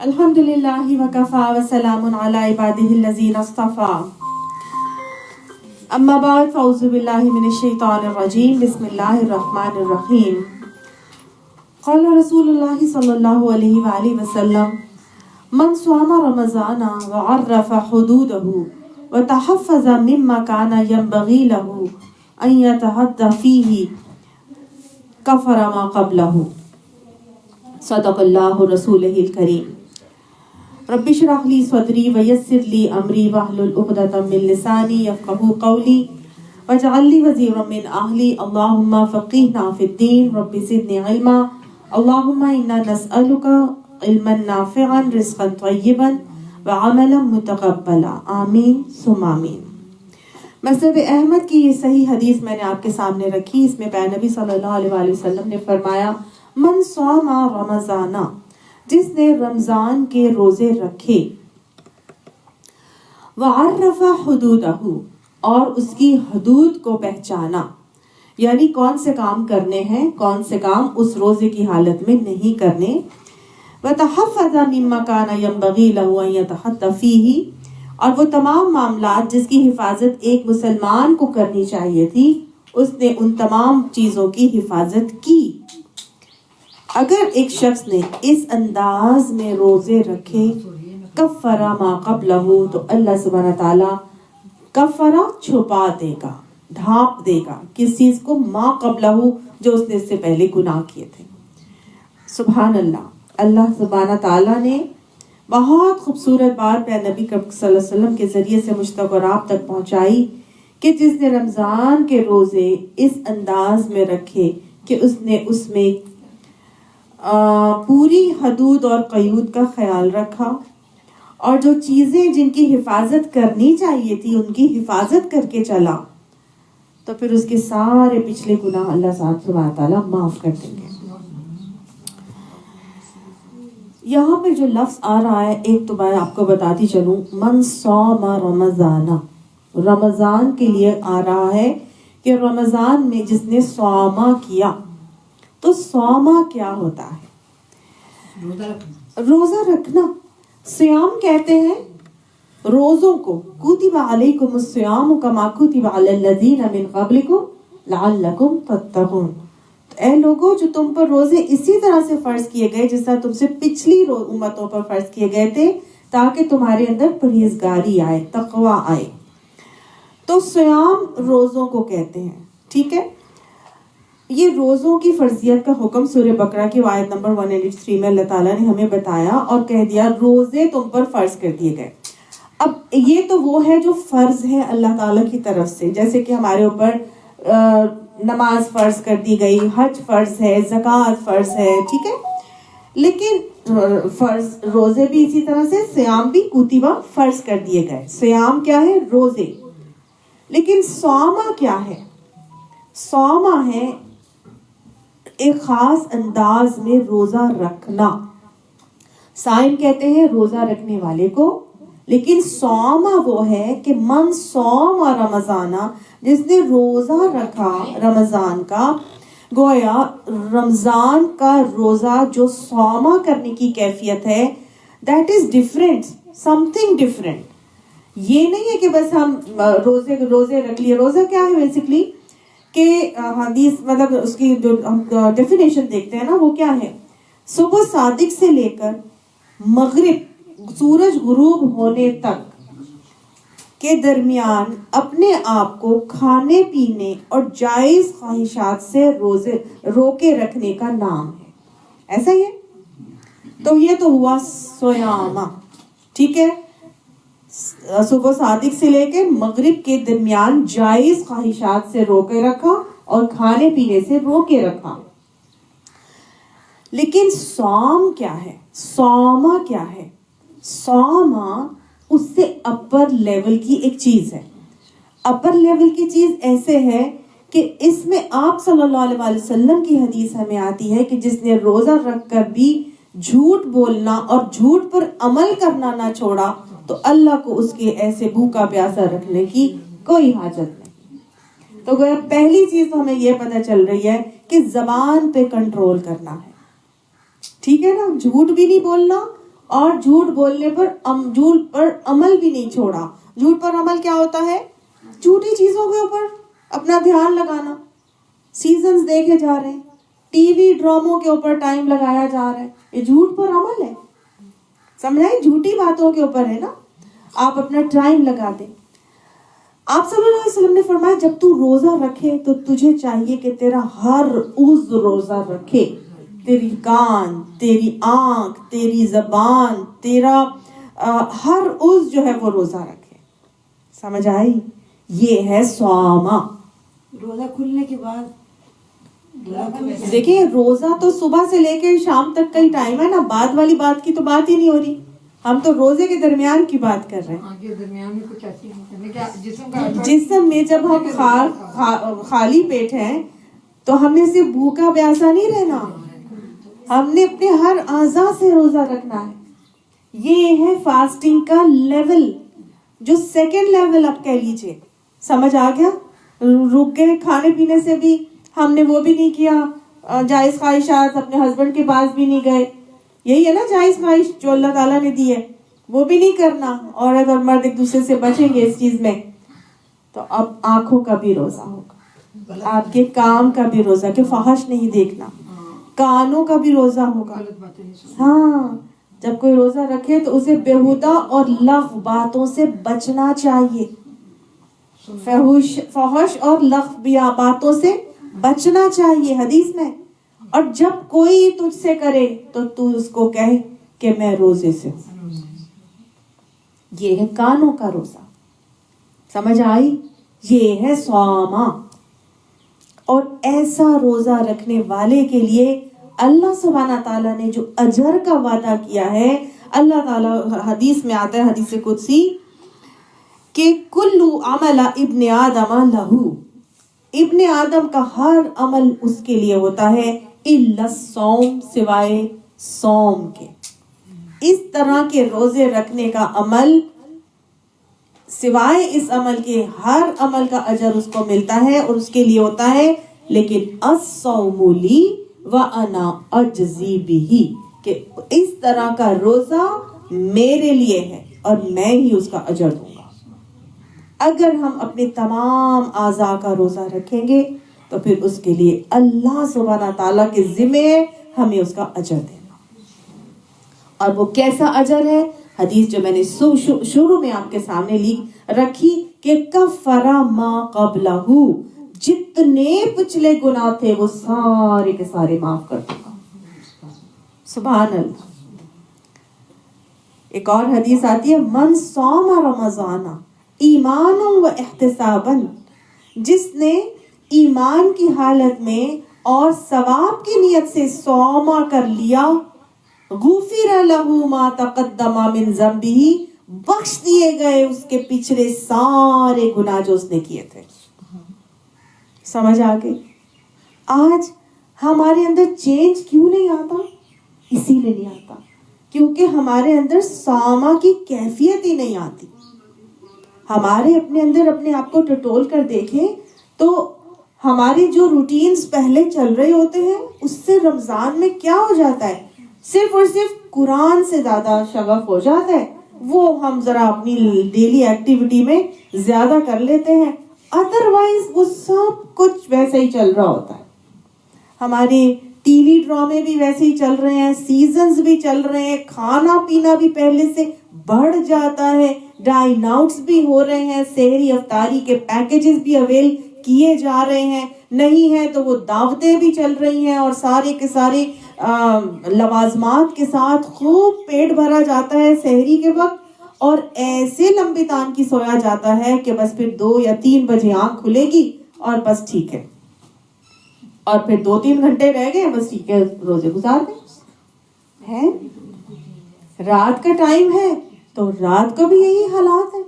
الحمدللہ وکفا وسلام علی عبادہ الذین اصطفی اما بعد فاعوذ باللہ من الشیطان الرجیم بسم اللہ الرحمن الرحیم قال رسول اللہ صلی اللہ علیہ وآلہ وسلم من صام رمضان وعرف حدودہ وتحفظ مما كان ينبغي له ان يتحدى فيه كفر ما قبله صدق اللہ رسولہ الکریم رب اشرح لی صدری ویسر لی امری واحلل عقدۃ من لسانی یفقہوا قولی واجعل لی وزیرا من اہلی اللہم فقہنا فی الدین رب زدنی علما اللہم انا نسألک علما نافعا رزقا طیبا وعملا متقبلا آمین ثم آمین۔ مسند احمد کی یہ صحیح حدیث میں نے آپ کے سامنے رکھی۔ اس میں پیارے نبی صلی اللہ علیہ وآلہ وسلم نے فرمایا من صام رمضان، جس نے رمضان کے روزے رکھے، وعرف حدودہ، اور اس کی حدود کو پہچانا، یعنی کون سے کام کرنے ہیں، کون سے کام اس روزے کی حالت میں نہیں کرنے، وتحفظ مما كان ينبغي له ان يتحدى فيه، اور وہ تمام معاملات جس کی حفاظت ایک مسلمان کو کرنی چاہیے تھی، اس نے ان تمام چیزوں کی حفاظت کی۔ اگر ایک شخص نے اس انداز میں روزے رکھے، کفر ما قبلہ، تو اللہ سبحانہ تعالیٰ کفرہ چھپا دے گا، ڈھانپ دے گا کس چیز کو، ما قبلہ، جو اس نے اس سے پہلے گناہ کیے تھے۔ سبحان اللہ، اللہ سبحانہ تعالیٰ نے بہت خوبصورت بات پہ نبی صلی اللہ علیہ وسلم کے ذریعے سے مجھ تک اور آپ تک پہنچائی کہ جس نے رمضان کے روزے اس انداز میں رکھے کہ اس نے اس میں پوری حدود اور قیود کا خیال رکھا، اور جو چیزیں جن کی حفاظت کرنی چاہیے تھی ان کی حفاظت کر کے چلا، تو پھر اس کے سارے پچھلے گناہ اللہ سبحانہ تعالیٰ معاف کر دیں گے۔ یہاں پہ جو لفظ آ رہا ہے، ایک تو میں آپ کو بتاتی چلوں، من صام رمضان، رمضان کے لیے آ رہا ہے کہ رمضان میں جس نے صوما کیا، تو صوما کیا ہوتا ہے؟ روزہ رکھنا۔ صیام کہتے ہیں روزوں کو، کتب علیکم الصیام کما کتب علی الذین من قبلکم لعلکم تتقون، اے لوگو جو تم پر روزے اسی طرح سے فرض کیے گئے جس طرح تم سے پچھلی امتوں پر فرض کیے گئے تھے، تاکہ تمہارے اندر پرہیزگاری آئے، تقوی آئے۔ تو صیام روزوں کو کہتے ہیں، ٹھیک ہے۔ یہ روزوں کی فرضیت کا حکم سورہ بقرہ کی آیت نمبر 183 میں اللہ تعالیٰ نے ہمیں بتایا اور کہہ دیا روزے تم پر فرض کر دیے گئے۔ اب یہ تو وہ ہے جو فرض ہے اللہ تعالیٰ کی طرف سے، جیسے کہ ہمارے اوپر نماز فرض کر دی گئی، حج فرض ہے، زکوٰۃ فرض ہے، ٹھیک ہے۔ لیکن فرض روزے بھی اسی طرح سے، صیام بھی کتبہ فرض کر دیے گئے۔ صیام کیا ہے؟ روزے۔ لیکن صوما کیا ہے؟ صوما ہے ایک خاص انداز میں روزہ رکھنا۔ صائم کہتے ہیں روزہ رکھنے والے کو، لیکن صوما وہ ہے کہ من صوم رمضان، جس نے روزہ رکھا رمضان کا، گویا رمضان کا روزہ جو صوما کرنے کی کیفیت ہے، that is different, some thing different. یہ نہیں ہے کہ بس ہم روزے رکھ لیے۔ روزہ کیا ہے بیسکلی کہ حدیث مطلب اس کی جو ہم ڈیفینیشن دیکھتے ہیں نا، وہ کیا ہے؟ صبح صادق سے لے کر مغرب سورج غروب ہونے تک کے درمیان اپنے آپ کو کھانے پینے اور جائز خواہشات سے روکے رکھنے کا نام ہے، ایسا ہی ہے۔ تو یہ تو ہوا صیامہ، ٹھیک ہے۔ صبح صادق سے لے کے مغرب کے درمیان جائز خواہشات سے روکے رکھا اور کھانے پینے سے روکے رکھا۔ لیکن صوم کیا ہے؟ صوما کیا ہے؟ صوما اس سے اپر لیول کی ایک چیز ہے۔ اپر لیول کی چیز ایسے ہے کہ اس میں آپ صلی اللہ علیہ وآلہ وسلم کی حدیث ہمیں آتی ہے کہ جس نے روزہ رکھ کر بھی جھوٹ بولنا اور جھوٹ پر عمل کرنا نہ چھوڑا، تو اللہ کو اس کے ایسے بھوکا پیاسا رکھنے کی کوئی حاجت نہیں۔ تو گویا پہلی چیز تو ہمیں یہ پتہ چل رہی ہے کہ زبان پہ کنٹرول کرنا ہے، ٹھیک ہے نا، جھوٹ بھی نہیں بولنا اور جھوٹ بولنے پر جھوٹ پر عمل بھی نہیں چھوڑا. جھوٹ پر عمل کیا ہوتا ہے؟ جھوٹی چیزوں کے اوپر اپنا دھیان لگانا. سیزنز دیکھے جا رہے ہیں, ٹی وی ڈراموں کے اوپر ٹائم لگایا جا رہا ہے, یہ جھوٹ پر عمل ہے. سمجھائیں, جھوٹی باتوں کے اوپر ہے نا, آپ اپنا ٹائم لگا دیں. آپ صلی اللہ علیہ وسلم نے فرمایا جب تو روزہ رکھے تو تجھے چاہیے کہ تیرا ہر عضو روزہ رکھے. تیری کان, تیری آنکھ, تیری زبان, تیرا ہر عضو جو ہے وہ روزہ رکھے. سمجھ آئی؟ یہ ہے صوما. روزہ کھلنے کے بعد دیکھیں, روزہ تو صبح سے لے کے شام تک کا ہی ٹائم ہے نا, بعد والی بات کی تو بات ہی نہیں ہو رہی. ہم تو روزے کے درمیان کی بات کر رہے ہیں. درمیان میں کچھ ایسی جسم میں جب ہم خالی پیٹ ہیں تو ہم نے صرف بھوکا پیاسا نہیں رہنا, ہم نے اپنے ہر اعضاء سے روزہ رکھنا ہے. یہ ہے فاسٹنگ کا لیول, جو سیکنڈ لیول آپ کہہ لیجئے. سمجھ آ گیا؟ رک گئے کھانے پینے سے بھی, ہم نے وہ بھی نہیں کیا, جائز خواہشات, اپنے ہسبینڈ کے پاس بھی نہیں گئے. یہی ہے نا جائز خواہش جو اللہ تعالیٰ نے دی ہے, وہ بھی نہیں کرنا. عورت اور مرد ایک دوسرے سے بچیں گے اس چیز میں. تو اب آنکھوں کا بھی روزہ ہوگا, آپ کے کام کا بھی روزہ, کہ فحش نہیں دیکھنا. کانوں کا بھی روزہ ہوگا. ہاں, جب کوئی روزہ رکھے تو اسے بیہودہ اور لغو باتوں سے بچنا چاہیے. فحش اور لغو باتوں سے بچنا چاہیے حدیث میں. اور جب کوئی تجھ سے کرے تو اس کو کہے کہ میں روزے سے ہوں. یہ ہے کانوں کا روزہ. سمجھ آئی؟ یہ ہے صوما. اور ایسا روزہ رکھنے والے کے لیے اللہ سبحانہ تعالیٰ نے جو اجر کا وعدہ کیا ہے, اللہ تعالیٰ حدیث میں آتا ہے, حدیث قدسی, کہ کل عمل ابن آدم لہو, ابن آدم کا ہر عمل اس کے لیے ہوتا ہے, الا الصوم, سوائے صوم کے. اس طرح کے روزے رکھنے کا عمل, سوائے اس عمل کے ہر عمل کا اجر اس کو ملتا ہے اور اس کے لیے ہوتا ہے. لیکن الصوم لی وانا اجزی بہ, کہ اس طرح کا روزہ میرے لیے ہے اور میں ہی اس کا اجر دوں گا. اگر ہم اپنے تمام اعضاء کا روزہ رکھیں گے تو پھر اس کے لیے اللہ سبحانہ تعالیٰ کے ذمہ ہے ہمیں اس کا اجر دینا. اور وہ کیسا اجر ہے؟ حدیث جو میں نے شروع میں آپ کے سامنے رکھی, کہ کفر ما قبلہ, جتنے پچھلے گناہ تھے وہ سارے کے سارے معاف کر دوں گا. سبحان اللہ. ایک اور حدیث آتی ہے, من صام رمضان ایمانا و احتسابا, جس نے ایمان کی حالت میں اور ثواب کی نیت سے صوم کر لیا, غفر لہ ما تقدم من ذنبہ, بخش دیے گئے اس کے پچھلے سارے گناہ جو اس نے کیے تھے. سمجھ آ گئی؟ آج ہمارے اندر چینج کیوں نہیں آتا؟ اسی لیے نہیں آتا کیونکہ ہمارے اندر صوم کی کیفیت ہی نہیں آتی. ہمارے اپنے اندر اپنے آپ کو ٹٹول کر دیکھیں تو ہمارے جو روٹینز پہلے چل رہے ہوتے ہیں اس سے رمضان میں کیا ہو جاتا ہے, صرف اور صرف قرآن سے زیادہ شغف ہو جاتا ہے. وہ ہم ذرا اپنی ڈیلی ایکٹیویٹی میں زیادہ کر لیتے ہیں, ادروائز وہ سب کچھ ویسے ہی چل رہا ہوتا ہے. ہمارے ٹی وی ڈرامے بھی ویسے ہی چل رہے ہیں, سیزنز بھی چل رہے ہیں, کھانا پینا بھی پہلے سے بڑھ جاتا ہے, ڈائن آؤٹس بھی ہو رہے ہیں, سحری افطاری کے پیکیجز بھی اویل کیے جا رہے ہیں, نہیں ہے تو وہ دعوتیں بھی چل رہی ہیں, اور سارے کے سارے لوازمات کے ساتھ خوب پیٹ بھرا جاتا ہے سحری کے وقت, اور ایسے لمبی تان کی سویا جاتا ہے کہ بس پھر 2 یا 3 بجے آنکھ کھلے گی اور بس ٹھیک ہے, اور پھر 2-3 گھنٹے رہ گئے, بس ٹھیک ہے روزے گزار دیں. ہے رات کا ٹائم ہے تو رات کو بھی یہی حالات ہے,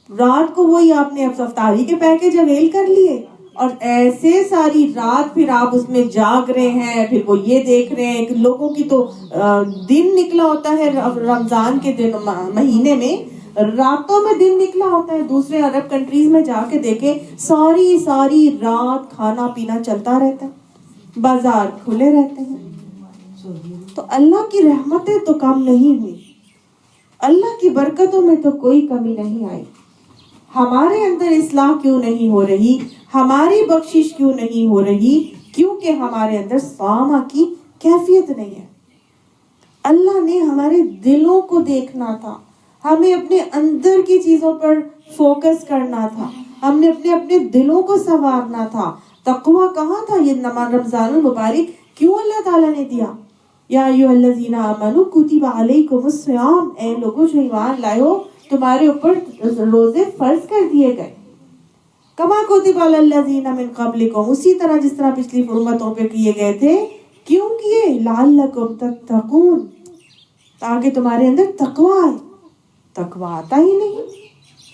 رات کو وہی آپ نے افطاری کے پیکج اویل کر لیے, اور ایسے ساری رات پھر آپ اس میں جاگ رہے ہیں, پھر وہ یہ دیکھ رہے ہیں کہ لوگوں کی تو دن نکلا ہوتا ہے رمضان کے دن, مہینے میں راتوں میں دن نکلا ہوتا ہے. دوسرے عرب کنٹریز میں جا کے دیکھیں, ساری رات کھانا پینا چلتا رہتا ہے, بازار کھلے رہتے ہیں. تو اللہ کی رحمتیں تو کم نہیں ہوئی, اللہ کی برکتوں میں تو کوئی کمی نہیں آئی. ہمارے اندر اصلاح کیوں نہیں ہو رہی, ہماری بخشش کیوں نہیں ہو رہی؟ کیونکہ ہمارے اندر صوامہ کی کیفیت نہیں ہے. اللہ نے ہمارے دلوں کو دیکھنا تھا, ہمیں اپنے اندر کی چیزوں پر فوکس کرنا تھا, ہم نے اپنے دلوں کو سنوارنا تھا. تقویٰ کہاں تھا؟ یہ رمضان المبارک کیوں اللہ تعالیٰ نے دیا؟ یا ایھا الذین آمنوا کتب علیکم الصیام, اے لوگوں جو ایمان لائے ہو, تمہارے اوپر روزے فرض کر دیے گئے. کما کتب علی الذین من قبلکم, اسی طرح جس طرح پچھلی امتوں پہ کیے گئے تھے. کیوں کیے؟ لعلکم تتقون, تاکہ تمہارے اندر تقویٰ آئے. تقویٰ آتا ہی نہیں,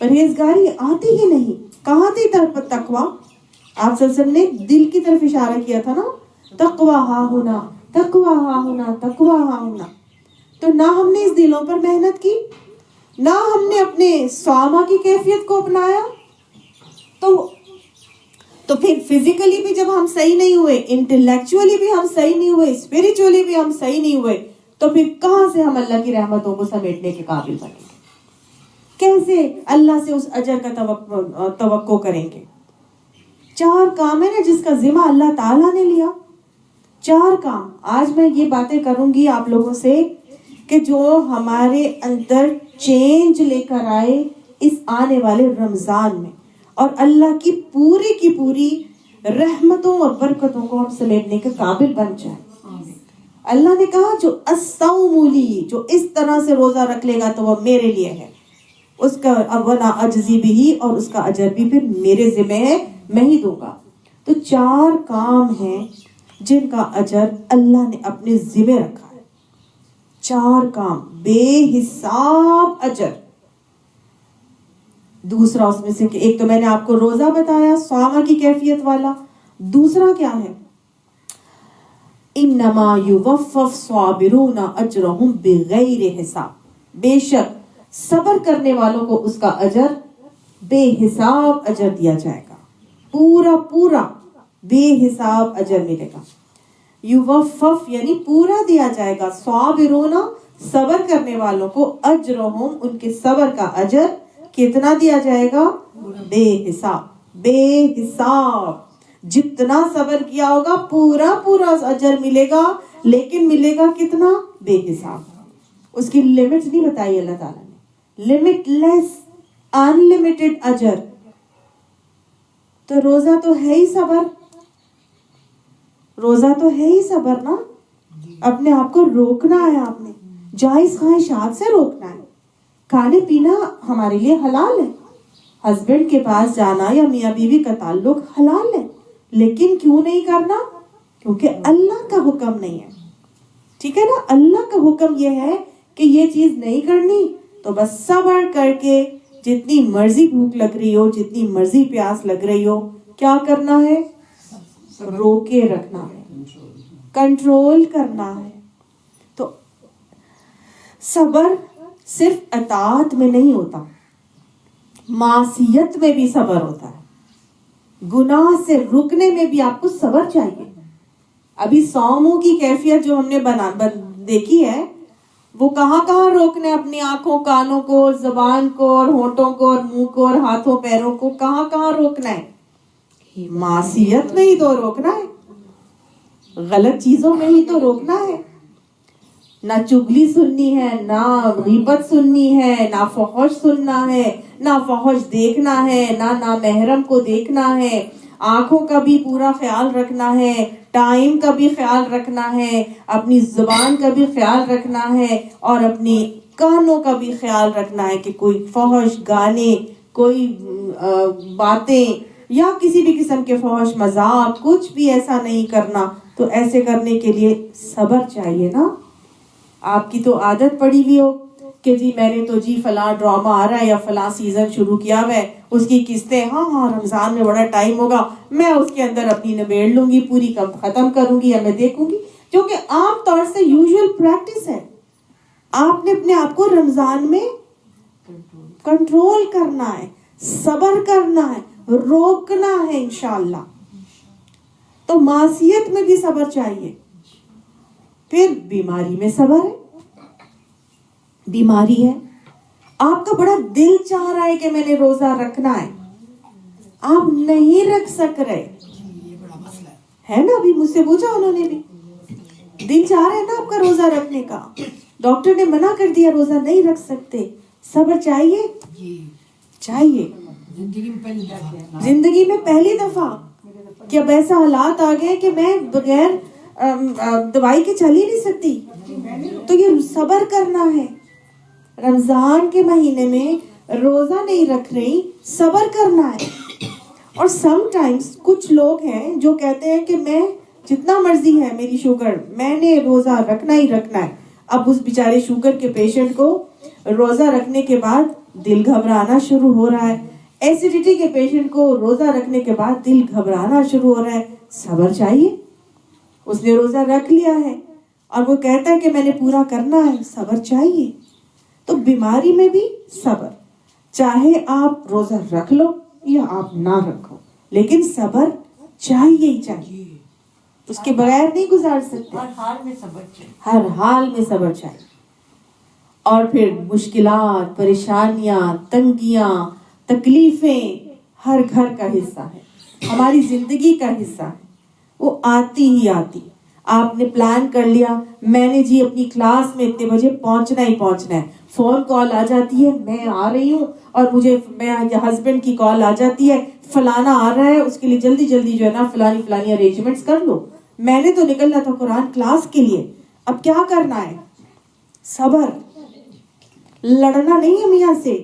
پرہیزگاری آتی ہی نہیں. کہاں تھی تقویٰ؟ آپ صلی اللہ علیہ وسلم نے دل کی طرف اشارہ کیا تھا نا, تقویٰ ہاں ہونا, تقویٰ ہاں ہونا, تقویٰ ہاں ہونا. تو نہ ہم نے اس دلوں پر محنت کی, نہ ہم نے اپنے صوامہ کی کیفیت کو اپنایا. تو پھر فزیکلی بھی جب ہم صحیح نہیں ہوئے, انٹلیکچولی بھی ہم صحیح نہیں ہوئے, اسپرچولی بھی ہم صحیح نہیں ہوئے, تو پھر کہاں سے ہم اللہ کی رحمتوں کو سمیٹنے کے قابل بنیں گے؟ کیسے اللہ سے اس اجر کا توقع کریں گے؟ 4 کام ہے نا جس کا ذمہ اللہ تعالیٰ نے لیا. 4 کام. آج میں یہ باتیں کروں گی آپ لوگوں سے کہ جو ہمارے اندر چینج لے کر آئے اس آنے والے رمضان میں, اور اللہ کی پوری رحمتوں اور برکتوں کو ہم سمیٹنے کے قابل بن جائیں. اللہ نے کہا جو الصوم لی, جو اس طرح سے روزہ رکھ لے گا تو وہ میرے لیے ہے, اس کا وَأَنَا أَجْزِي بِهِ, اور اس کا اجر بھی پھر میرے ذمہ ہے, میں ہی دوں گا. تو 4 کام ہیں جن کا اجر اللہ نے اپنے ذمہ رکھا ہے. 4 کام بے حساب اجر. دوسرا اس میں سے کہ ایک تو میں نے آپ کو روزہ بتایا صوامہ کی کیفیت والا. دوسرا کیا ہے؟ انما یوفی الصابرون اجرهم بغیر حساب, بے شک صبر کرنے والوں کو اس کا اجر بے حساب اجر دیا جائے گا. پورا بے حساب اجر ملے گا. یوفف یعنی پورا دیا جائے گا. صابرون صبر کرنے والوں کو, اجرہم ان کے صبر کا اجر کتنا دیا جائے گا؟ بے حساب. جتنا صبر کیا ہوگا پورا اجر ملے گا, لیکن ملے گا کتنا؟ بے حساب. اس کی لمٹ نہیں بتائی اللہ تعالیٰ نے. لمٹ لیس, انلمیٹڈ اجر. تو روزہ تو ہے ہی صبر, روزہ تو ہے ہی صبر نا. اپنے آپ کو روکنا ہے, آپ نے جائز خواہشات سے روکنا ہے. کھانے پینا ہمارے لیے حلال ہے, ہسبینڈ کے پاس جانا یا میاں بیوی کا تعلق حلال ہے, لیکن کیوں نہیں کرنا؟ کیونکہ اللہ کا حکم نہیں ہے. ٹھیک ہے نا, اللہ کا حکم یہ ہے کہ یہ چیز نہیں کرنی, تو بس صبر کر کے جتنی مرضی بھوک لگ رہی ہو, جتنی مرضی پیاس لگ رہی ہو, کیا کرنا ہے؟ روکے رکھنا ہے, کنٹرول کرنا ہے. تو صبر صرف اطاعت میں نہیں ہوتا, معصیت میں بھی صبر ہوتا ہے. گناہ سے رکنے میں بھی آپ کو صبر چاہیے. ابھی صوموں کی کیفیت جو ہم نے دیکھی ہے, وہ کہاں روکنا ہے اپنی آنکھوں, کانوں کو, زبان کو, اور ہونٹوں کو, اور منہ کو, اور ہاتھوں پیروں کو, کہاں روکنا ہے؟ معصیت میں ہی تو روکنا ہے, غلط چیزوں میں ہی تو روکنا ہے. نہ چگلی سننی ہے, نہ غیبت سننی ہے, نہ فحش سننا ہے, نہ فحش دیکھنا ہے, نہ نامحرم کو دیکھنا ہے. آنکھوں کا بھی پورا خیال رکھنا ہے, ٹائم کا بھی خیال رکھنا ہے, اپنی زبان کا بھی خیال رکھنا ہے, اور اپنی کانوں کا بھی خیال رکھنا ہے کہ کوئی فحش گانے, کوئی باتیں یا کسی بھی قسم کے فحش مذاق, کچھ بھی ایسا نہیں کرنا. تو ایسے کرنے کے لیے صبر چاہیے نا. آپ کی تو عادت پڑی ہوئی ہو کہ جی میں نے تو فلاں ڈرامہ آ رہا ہے یا فلاں سیزن شروع کیا ہوا ہے, اس کی قسطیں, ہاں رمضان میں بڑا ٹائم ہوگا, میں اس کے اندر اپنی نبیڑ لوں گی, پوری ختم کروں گی یا میں دیکھوں گی, جو کہ عام طور سے یوزول پریکٹس ہے. آپ نے اپنے آپ کو رمضان میں کنٹرول کرنا ہے, صبر کرنا ہے, روکنا ہے انشاءاللہ. تو معصیت میں بھی صبر چاہیے. پھر بیماری میں صبر ہے. بیماری ہے آپ کا بڑا دل چاہ رہا ہے کہ میں نے روزہ رکھنا ہے, آپ نہیں رکھ سک رہے, ہے نا. ابھی مجھ سے پوچھا انہوں نے بھی, دل چاہ رہا ہے نا آپ کا روزہ رکھنے کا, ڈاکٹر نے منع کر دیا روزہ نہیں رکھ سکتے. صبر چاہیے, چاہیے. زندگی میں پہلی دفعہ کہ اب ایسا حالات آ گئے کہ میں بغیر دوائی کے چل ہی نہیں سکتی, تو یہ صبر کرنا ہے. رمضان کے مہینے میں روزہ نہیں رکھ رہی, صبر کرنا ہے. اور سم ٹائمز کچھ لوگ ہیں جو کہتے ہیں کہ میں جتنا مرضی ہے میری شوگر, میں نے روزہ رکھنا ہی رکھنا ہے. اب اس بیچارے شوگر کے پیشنٹ کو روزہ رکھنے کے بعد دل گھبرانا شروع ہو رہا ہے, ایسیڈیٹی کے پیشنٹ کو روزہ رکھنے کے بعد دل گھبرانا شروع ہو رہا ہے. صبر چاہیے. اس نے روزہ رکھ لیا ہے اور وہ کہتا ہے کہ میں نے پورا کرنا ہے, صبر چاہیے. تو بیماری میں بھی صبر, چاہے آپ روزہ رکھ لو یا آپ نہ رکھو, لیکن صبر چاہیے ہی چاہیے, اس کے بغیر نہیں گزار سکتے. ہر حال میں صبر چاہیے, ہر حال میں صبر چاہیے. اور پھر مشکلات, پریشانیاں, تنگیاں, تکلیفیں ہر گھر کا حصہ ہے, ہماری زندگی کا حصہ ہے, وہ آتی ہی آتی. آپ نے پلان کر لیا میں نے جی اپنی کلاس میں اتنے بجے پہنچنا ہی پہنچنا ہے, فون کال آ جاتی ہے میں آ رہی ہوں, اور مجھے ہسبینڈ کی کال آ جاتی ہے فلانا آ رہا ہے, اس کے لیے جلدی جلدی جو ہے نا فلانی ارینجمنٹس کر لو. میں نے تو نکلنا تھا قرآن کلاس کے لیے, اب کیا کرنا ہے؟ صبر. لڑنا نہیں ہے میاں سے,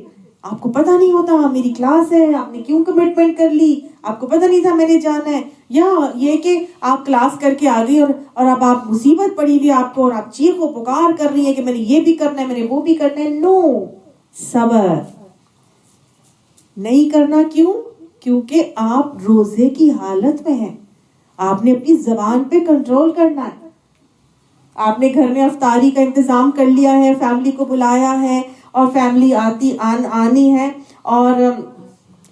آپ کو پتہ نہیں ہوتا میری کلاس ہے, آپ نے کیوں کمٹمنٹ کر لی, آپ کو پتہ نہیں تھا میں نے جانا ہے, یا یہ کہ آپ کلاس کر کے آ گئی اور اب آپ مصیبت پڑی ہوئی آپ کو, اور آپ چیخ و پکار کر رہی ہیں کہ میں نے یہ بھی کرنا ہے, میں نے وہ بھی کرنا ہے. نو, صبر نہیں کرنا. کیوں؟ کیونکہ آپ روزے کی حالت میں ہیں, آپ نے اپنی زبان پہ کنٹرول کرنا ہے. آپ نے گھر میں افطاری کا انتظام کر لیا ہے, فیملی کو بلایا ہے, اور فیملی آنی ہے, اور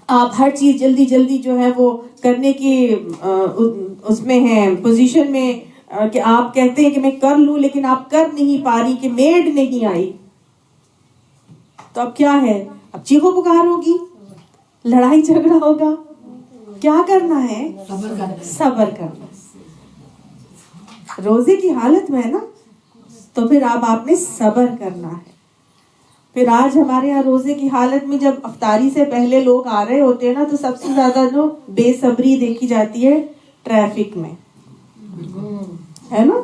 آپ ہر چیز جلدی جلدی جو ہے وہ کرنے کی اس میں ہیں, پوزیشن میں, کہ آپ کہتے ہیں کہ میں کر لوں لیکن آپ کر نہیں پا رہی کہ میڈ نہیں آئی. تو اب کیا ہے؟ اب چیخو پکار ہوگی, لڑائی جھگڑا ہوگا. کیا کرنا ہے؟ صبر کرنا. روزے کی حالت میں ہے نا, تو پھر اب آپ نے صبر کرنا ہے. پھر آج ہمارے یہاں روزے کی حالت میں جب افطاری سے پہلے لوگ آ رہے ہوتے ہیں نا, تو سب سے زیادہ جو بے صبری دیکھی جاتی ہے ٹریفک میں, ہے نا.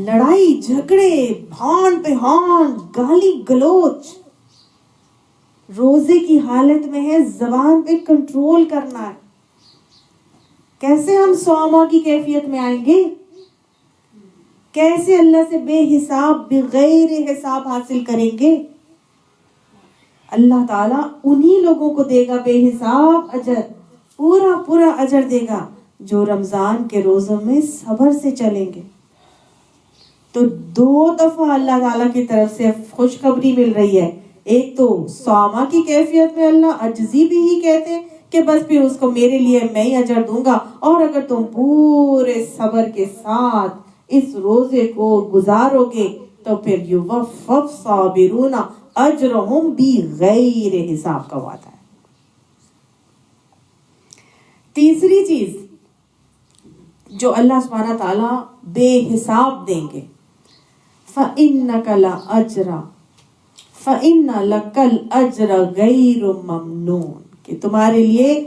لڑائی جھگڑے, ہان پہ ہان, گالی گلوچ. روزے کی حالت میں ہے, زبان پہ کنٹرول کرنا ہے. کیسے ہم صوما کی کیفیت میں آئیں گے؟ کیسے اللہ سے بے حساب بغیر حساب حاصل کریں گے؟ اللہ تعالیٰ انہی لوگوں کو دے گا بے حساب اجر, پورا اجر دے گا جو رمضان کے روزوں میں صبر سے چلیں گے. تو 2 دفعہ اللہ تعالیٰ کی طرف سے خوشخبری مل رہی ہے. ایک تو صوما کی کیفیت میں اللہ عجزی بھی ہی کہتے ہیں کہ بس پھر اس کو میرے لیے میں ہی اجر دوں گا, اور اگر تم پورے صبر کے ساتھ اس روزے کو گزارو گے تو پھر یوفی الصابرون اجرہم بغیر حساب کا وعدہ ہے. تیسری چیز جو اللہ سبحانہ تعالیٰ بے حساب دیں گے, فَإِنَّكَ لَأَجْرَ فَإِنَّ لَكَ الْأَجْرَ غَيْرُ مَمْنُونَ, کہ تمہارے لیے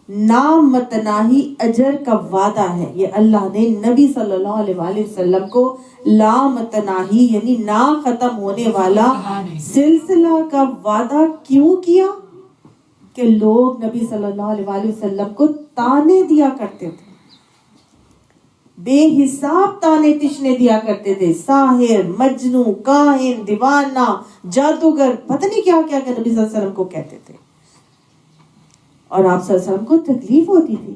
نامتناہی اجر کا وعدہ ہے. یہ اللہ نے نبی صلی اللہ علیہ وآلہ وسلم کو لامتناہی یعنی نہ ختم ہونے والا سلسلہ کا وعدہ کیوں کیا؟ کہ لوگ نبی صلی اللہ علیہ وآلہ وسلم کو تانے دیا کرتے تھے, بے حساب تانے تشنے دیا کرتے تھے. ساحر, مجنو, کاہن, دیوانہ, جادوگر, پتہ نہیں کیا کیا کہ نبی صلی اللہ علیہ وسلم کو کہتے تھے, اور آپ صلی اللہ علیہ وسلم کو تکلیف ہوتی تھی.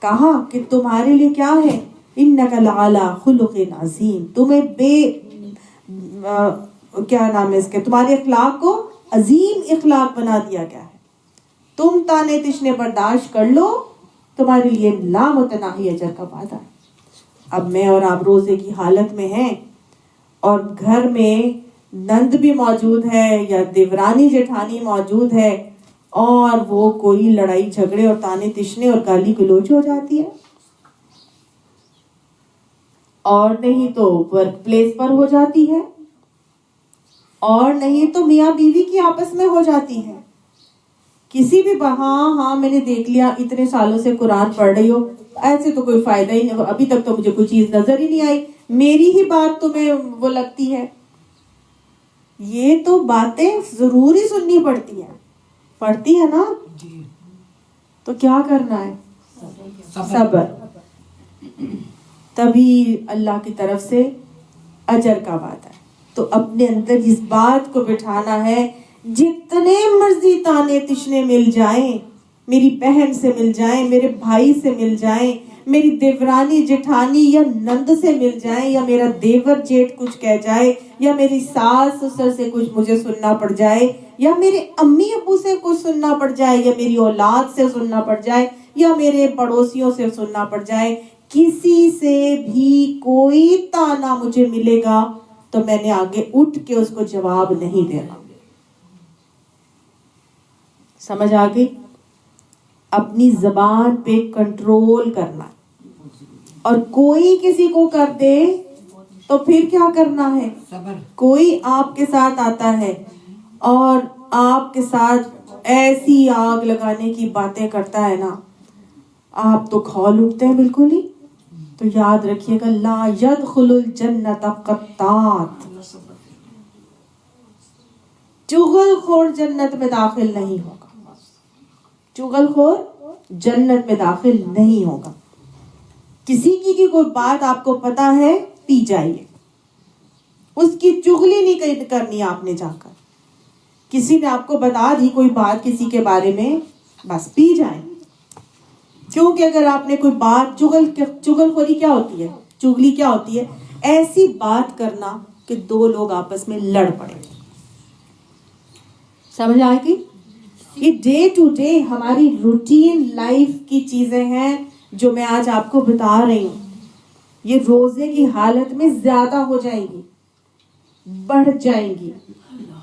کہا کہ تمہارے لیے کیا ہے, انک لعلی خلق عظیم, تمہیں کیا نام ہے اس کے, تمہارے اخلاق کو عظیم اخلاق بنا دیا گیا ہے. تم تانے تشنے برداشت کر لو, تمہارے لیے لامتناہی اجر کا وعدہ ہے. اب میں اور آپ روزے کی حالت میں ہیں, اور گھر میں نند بھی موجود ہے یا دیورانی جٹھانی موجود ہے اور وہ کوئی لڑائی جھگڑے اور تانے تشنے اور گالی گلوچ ہو جاتی ہے، اور نہیں تو ورک پلیس پر ہو جاتی ہے، اور نہیں تو میاں بیوی کی آپس میں ہو جاتی ہے، کسی بھی ہاں میں نے دیکھ لیا اتنے سالوں سے قرآن پڑھ رہی ہو، ایسے تو کوئی فائدہ ہی نہیں، ابھی تک تو مجھے کوئی چیز نظر ہی نہیں آئی، میری ہی بات تمہیں وہ لگتی ہے. یہ تو باتیں ضروری سننی پڑتی ہے نا. تو کیا کرنا ہے؟ صبر. تبھی اللہ کی طرف سے اجر کا وعدہ ہے. تو اپنے اندر اس بات کو بٹھانا ہے، جتنے مرضی تانے تشنے مل جائیں، میری بہن سے مل جائیں، میرے بھائی سے مل جائیں، میری دیورانی جٹھانی یا نند سے مل جائیں، یا میرا دیور جیٹ کچھ کہہ جائے، یا میری ساس سسر سے کچھ مجھے سننا پڑ جائے، یا میرے امی ابو سے کچھ سننا پڑ جائے، یا میری اولاد سے سننا پڑ جائے، یا میرے پڑوسیوں سے سننا پڑ جائے، کسی سے بھی کوئی تانا مجھے ملے گا تو میں نے آگے اٹھ کے اس کو جواب نہیں دینا. سمجھ آ گئی؟ اپنی زبان پہ کنٹرول کرنا، اور کوئی کسی کو کر دے تو پھر کیا کرنا ہے؟ کوئی آپ کے ساتھ آتا ہے اور آپ کے ساتھ ایسی آگ لگانے کی باتیں کرتا ہے نا، آپ تو کھول اٹھتے ہیں بالکل ہی. تو یاد رکھیے گا، لا يدخل الجنت قطات، چغل خور جنت میں داخل نہیں ہوگا. چغل خور جنت میں داخل نہیں ہوگا. کسی کی کوئی بات آپ کو پتا ہے، پی جائیے، اس کی چغلی نہیں کرنی آپ نے. جا کر کسی نے آپ کو بتا دی کوئی بات کسی کے بارے میں، بس پی جائیں. کیونکہ اگر آپ نے کوئی بات، چغل خوری کیا ہوتی ہے، چغلی کیا ہوتی ہے؟ ایسی بات کرنا کہ دو لوگ آپس میں لڑ پڑے. سمجھ آئے گی؟ یہ ڈے ٹو ڈے ہماری روٹین لائف کی چیزیں ہیں جو میں آج آپ کو بتا رہی ہوں. یہ روزے کی حالت میں زیادہ ہو جائیں گی، بڑھ جائیں گی،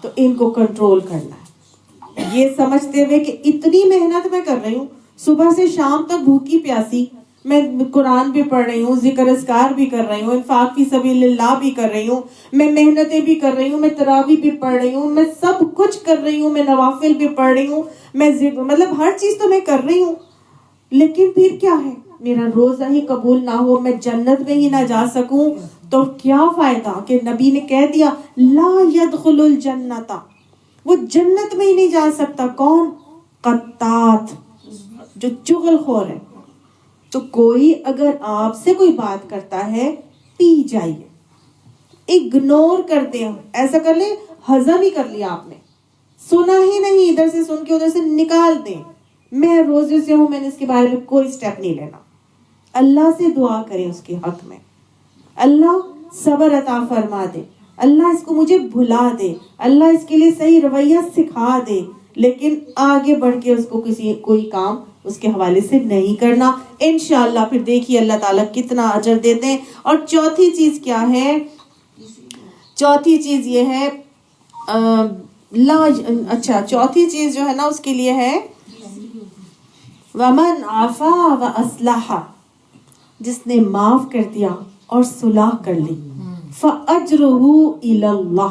تو ان کو کنٹرول کرنا ہے. یہ سمجھتے ہوئے کہ اتنی محنت میں کر رہی ہوں، صبح سے شام تک بھوکی پیاسی، میں قرآن بھی پڑھ رہی ہوں، ذکر اذکار بھی کر رہی ہوں، انفاق فی سبیل اللہ بھی کر رہی ہوں، میں محنتیں بھی کر رہی ہوں، میں تراویح بھی پڑھ رہی ہوں، میں سب کچھ کر رہی ہوں، میں نوافل بھی پڑھ رہی ہوں، میں مطلب ہر چیز تو میں کر رہی ہوں، لیکن پھر کیا ہے؟ میرا روزہ ہی قبول نہ ہو، میں جنت میں ہی نہ جا سکوں، تو کیا فائدہ؟ کہ نبی نے کہہ دیا لا يدخل الجنت، وہ جنت میں ہی نہیں جا سکتا. کون؟ قطات، جو چغل خور ہے. تو کوئی اگر آپ سے کوئی بات کرتا ہے، پی جائیے، اگنور کر دیں. ایسا کر لیں ہضم ہی کر لیا آپ نے، سنا ہی نہیں، ادھر سے سن کے ادھر سے نکال دیں. میں روزے سے ہوں، میں نے اس کے بارے میں کوئی سٹیپ نہیں لینا. اللہ سے دعا کریں اس کے حق میں، اللہ صبر عطا فرما دے، اللہ اس کو مجھے بھلا دے، اللہ اس کے لیے صحیح رویہ سکھا دے، لیکن آگے بڑھ کے اس کو کوئی کام اس کے حوالے سے نہیں کرنا. انشاءاللہ پھر دیکھیے اللہ تعالیٰ کتنا اجر دیتے ہیں. اور چوتھی چیز کیا ہے؟ چوتھی چیز یہ ہے چوتھی چیز جو ہے نا اس کے لیے ہے وَمَنْ عَفَا وَأَصْلَحَ، جس نے معاف کر دیا اور صلح کر لی، فَأَجْرُهُ إِلَى اللَّهِ،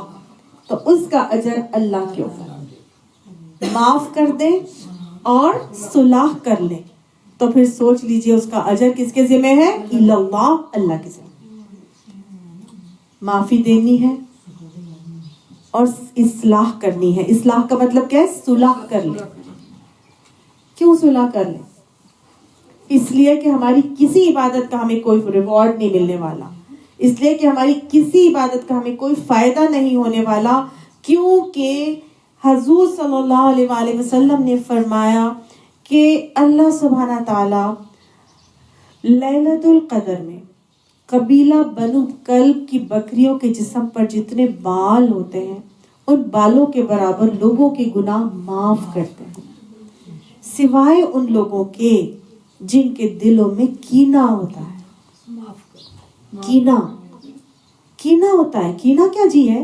تو اس کا اجر اللہ کے اوپر. معاف کر دیں اور صلح کر لیں تو پھر سوچ لیجئے اس کا اجر کس کے ذمہ ہے؟ إِلَى اللَّهِ، اللہ کے ذمہ. معافی دینی ہے اور اصلاح کرنی ہے. اصلاح کا مطلب کیا ہے؟ صلح کر لیں. کیوں صلح کر لیں؟ اس لیے کہ ہماری کسی عبادت کا ہمیں کوئی ریوارڈ نہیں ملنے والا، اس لیے کہ ہماری کسی عبادت کا ہمیں کوئی فائدہ نہیں ہونے والا، کیونکہ حضور صلی اللہ علیہ وآلہ وسلم نے فرمایا کہ اللہ سبحانہ تعالی لیلۃ القدر میں قبیلہ بنو کلب کی بکریوں کے جسم پر جتنے بال ہوتے ہیں ان بالوں کے برابر لوگوں کے گناہ معاف کرتے ہیں، سوائے ان لوگوں کے جن کے دلوں میں کینہ ہوتا ہے. کینہ ہوتا ہے. کینہ کیا جی ہے؟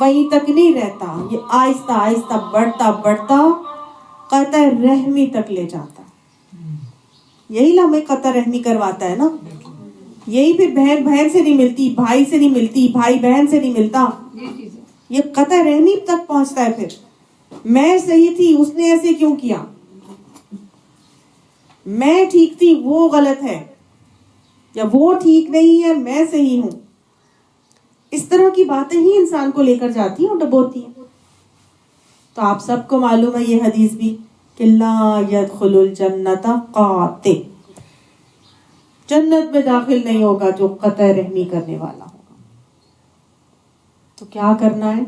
وہیں تک نہیں رہتا، یہ آہستہ آہستہ بڑھتا بڑھتا قطع رحمی تک لے جاتا. یہی ہمیں قطع رحمی کرواتا ہے نا. یہی پھر بہن بہن سے نہیں ملتی، بھائی سے نہیں ملتی، بھائی بہن سے نہیں ملتا، یہ قطع رحمی تک پہنچتا ہے. پھر میں صحیح تھی، اس نے ایسے کیوں کیا، میں ٹھیک تھی وہ غلط ہے، یا وہ ٹھیک نہیں ہے میں صحیح ہوں. اس طرح کی باتیں ہی انسان کو لے کر جاتی ہیں اور ڈبوتی ہیں. تو آپ سب کو معلوم ہے یہ حدیث بھی کہ لا يدخل الجنت قاطع، جنت میں داخل نہیں ہوگا جو قطع رحمی کرنے والا ہوگا. تو کیا کرنا ہے؟